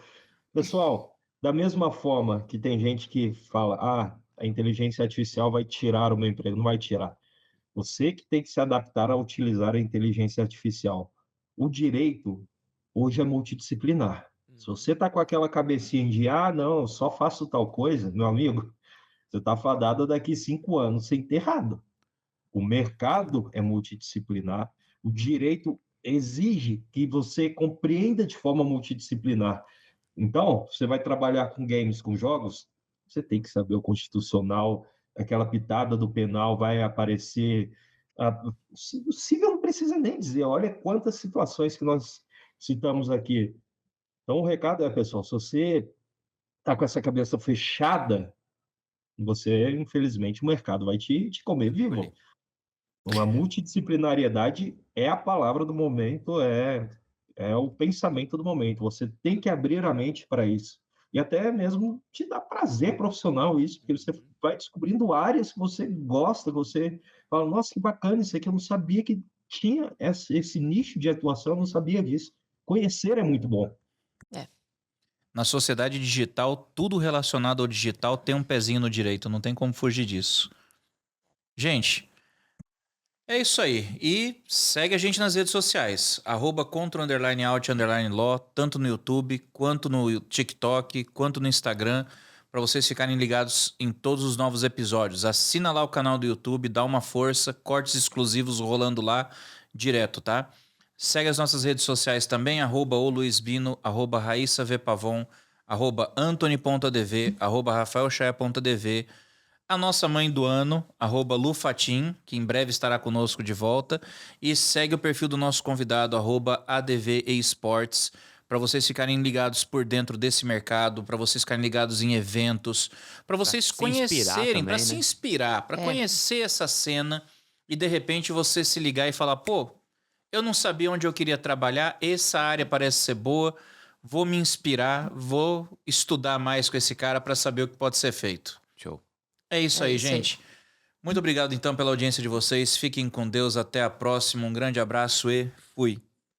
Pessoal, da mesma forma que tem gente que fala, a inteligência artificial vai tirar o meu emprego, não vai tirar. Você que tem que se adaptar a utilizar a inteligência artificial. O direito hoje é multidisciplinar. Se você está com aquela cabecinha de, não, eu só faço tal coisa, meu amigo, você está fadado daqui 5 anos sem ter errado. O mercado é multidisciplinar, o direito exige que você compreenda de forma multidisciplinar. Então, você vai trabalhar com games, com jogos, você tem que saber o constitucional, aquela pitada do penal vai aparecer. O civil não precisa nem dizer, olha quantas situações que nós citamos aqui. Então, o recado é, pessoal, se você está com essa cabeça fechada, você, infelizmente, o mercado vai te comer vivo. A multidisciplinariedade é a palavra do momento, é o pensamento do momento. Você tem que abrir a mente para isso. E até mesmo te dá prazer profissional isso, porque você vai descobrindo áreas que você gosta, que você fala, nossa, que bacana isso aqui, eu não sabia que tinha esse nicho de atuação, eu não sabia disso. Conhecer é muito bom. Na sociedade digital, tudo relacionado ao digital tem um pezinho no direito, não tem como fugir disso. Gente, é isso aí. E segue a gente nas redes sociais. @contra_out_law, tanto no YouTube, quanto no TikTok, quanto no Instagram, para vocês ficarem ligados em todos os novos episódios. Assina lá o canal do YouTube, dá uma força, cortes exclusivos rolando lá direto, tá? Segue as nossas redes sociais também, @oluisbino, @raissavpavon, @antony.adv, @rafaelchaia.dv. A nossa mãe do ano, @lufatim, que em breve estará conosco de volta. E segue o perfil do nosso convidado, @advesports, para vocês ficarem ligados por dentro desse mercado, para vocês ficarem ligados em eventos, para vocês conhecerem, para se inspirar, para conhecer essa cena e de repente você se ligar e falar, pô, eu não sabia onde eu queria trabalhar, essa área parece ser boa, vou me inspirar, vou estudar mais com esse cara para saber o que pode ser feito. Show. É isso aí, gente. Muito obrigado então pela audiência de vocês. Fiquem com Deus. Até a próxima. Um grande abraço e fui.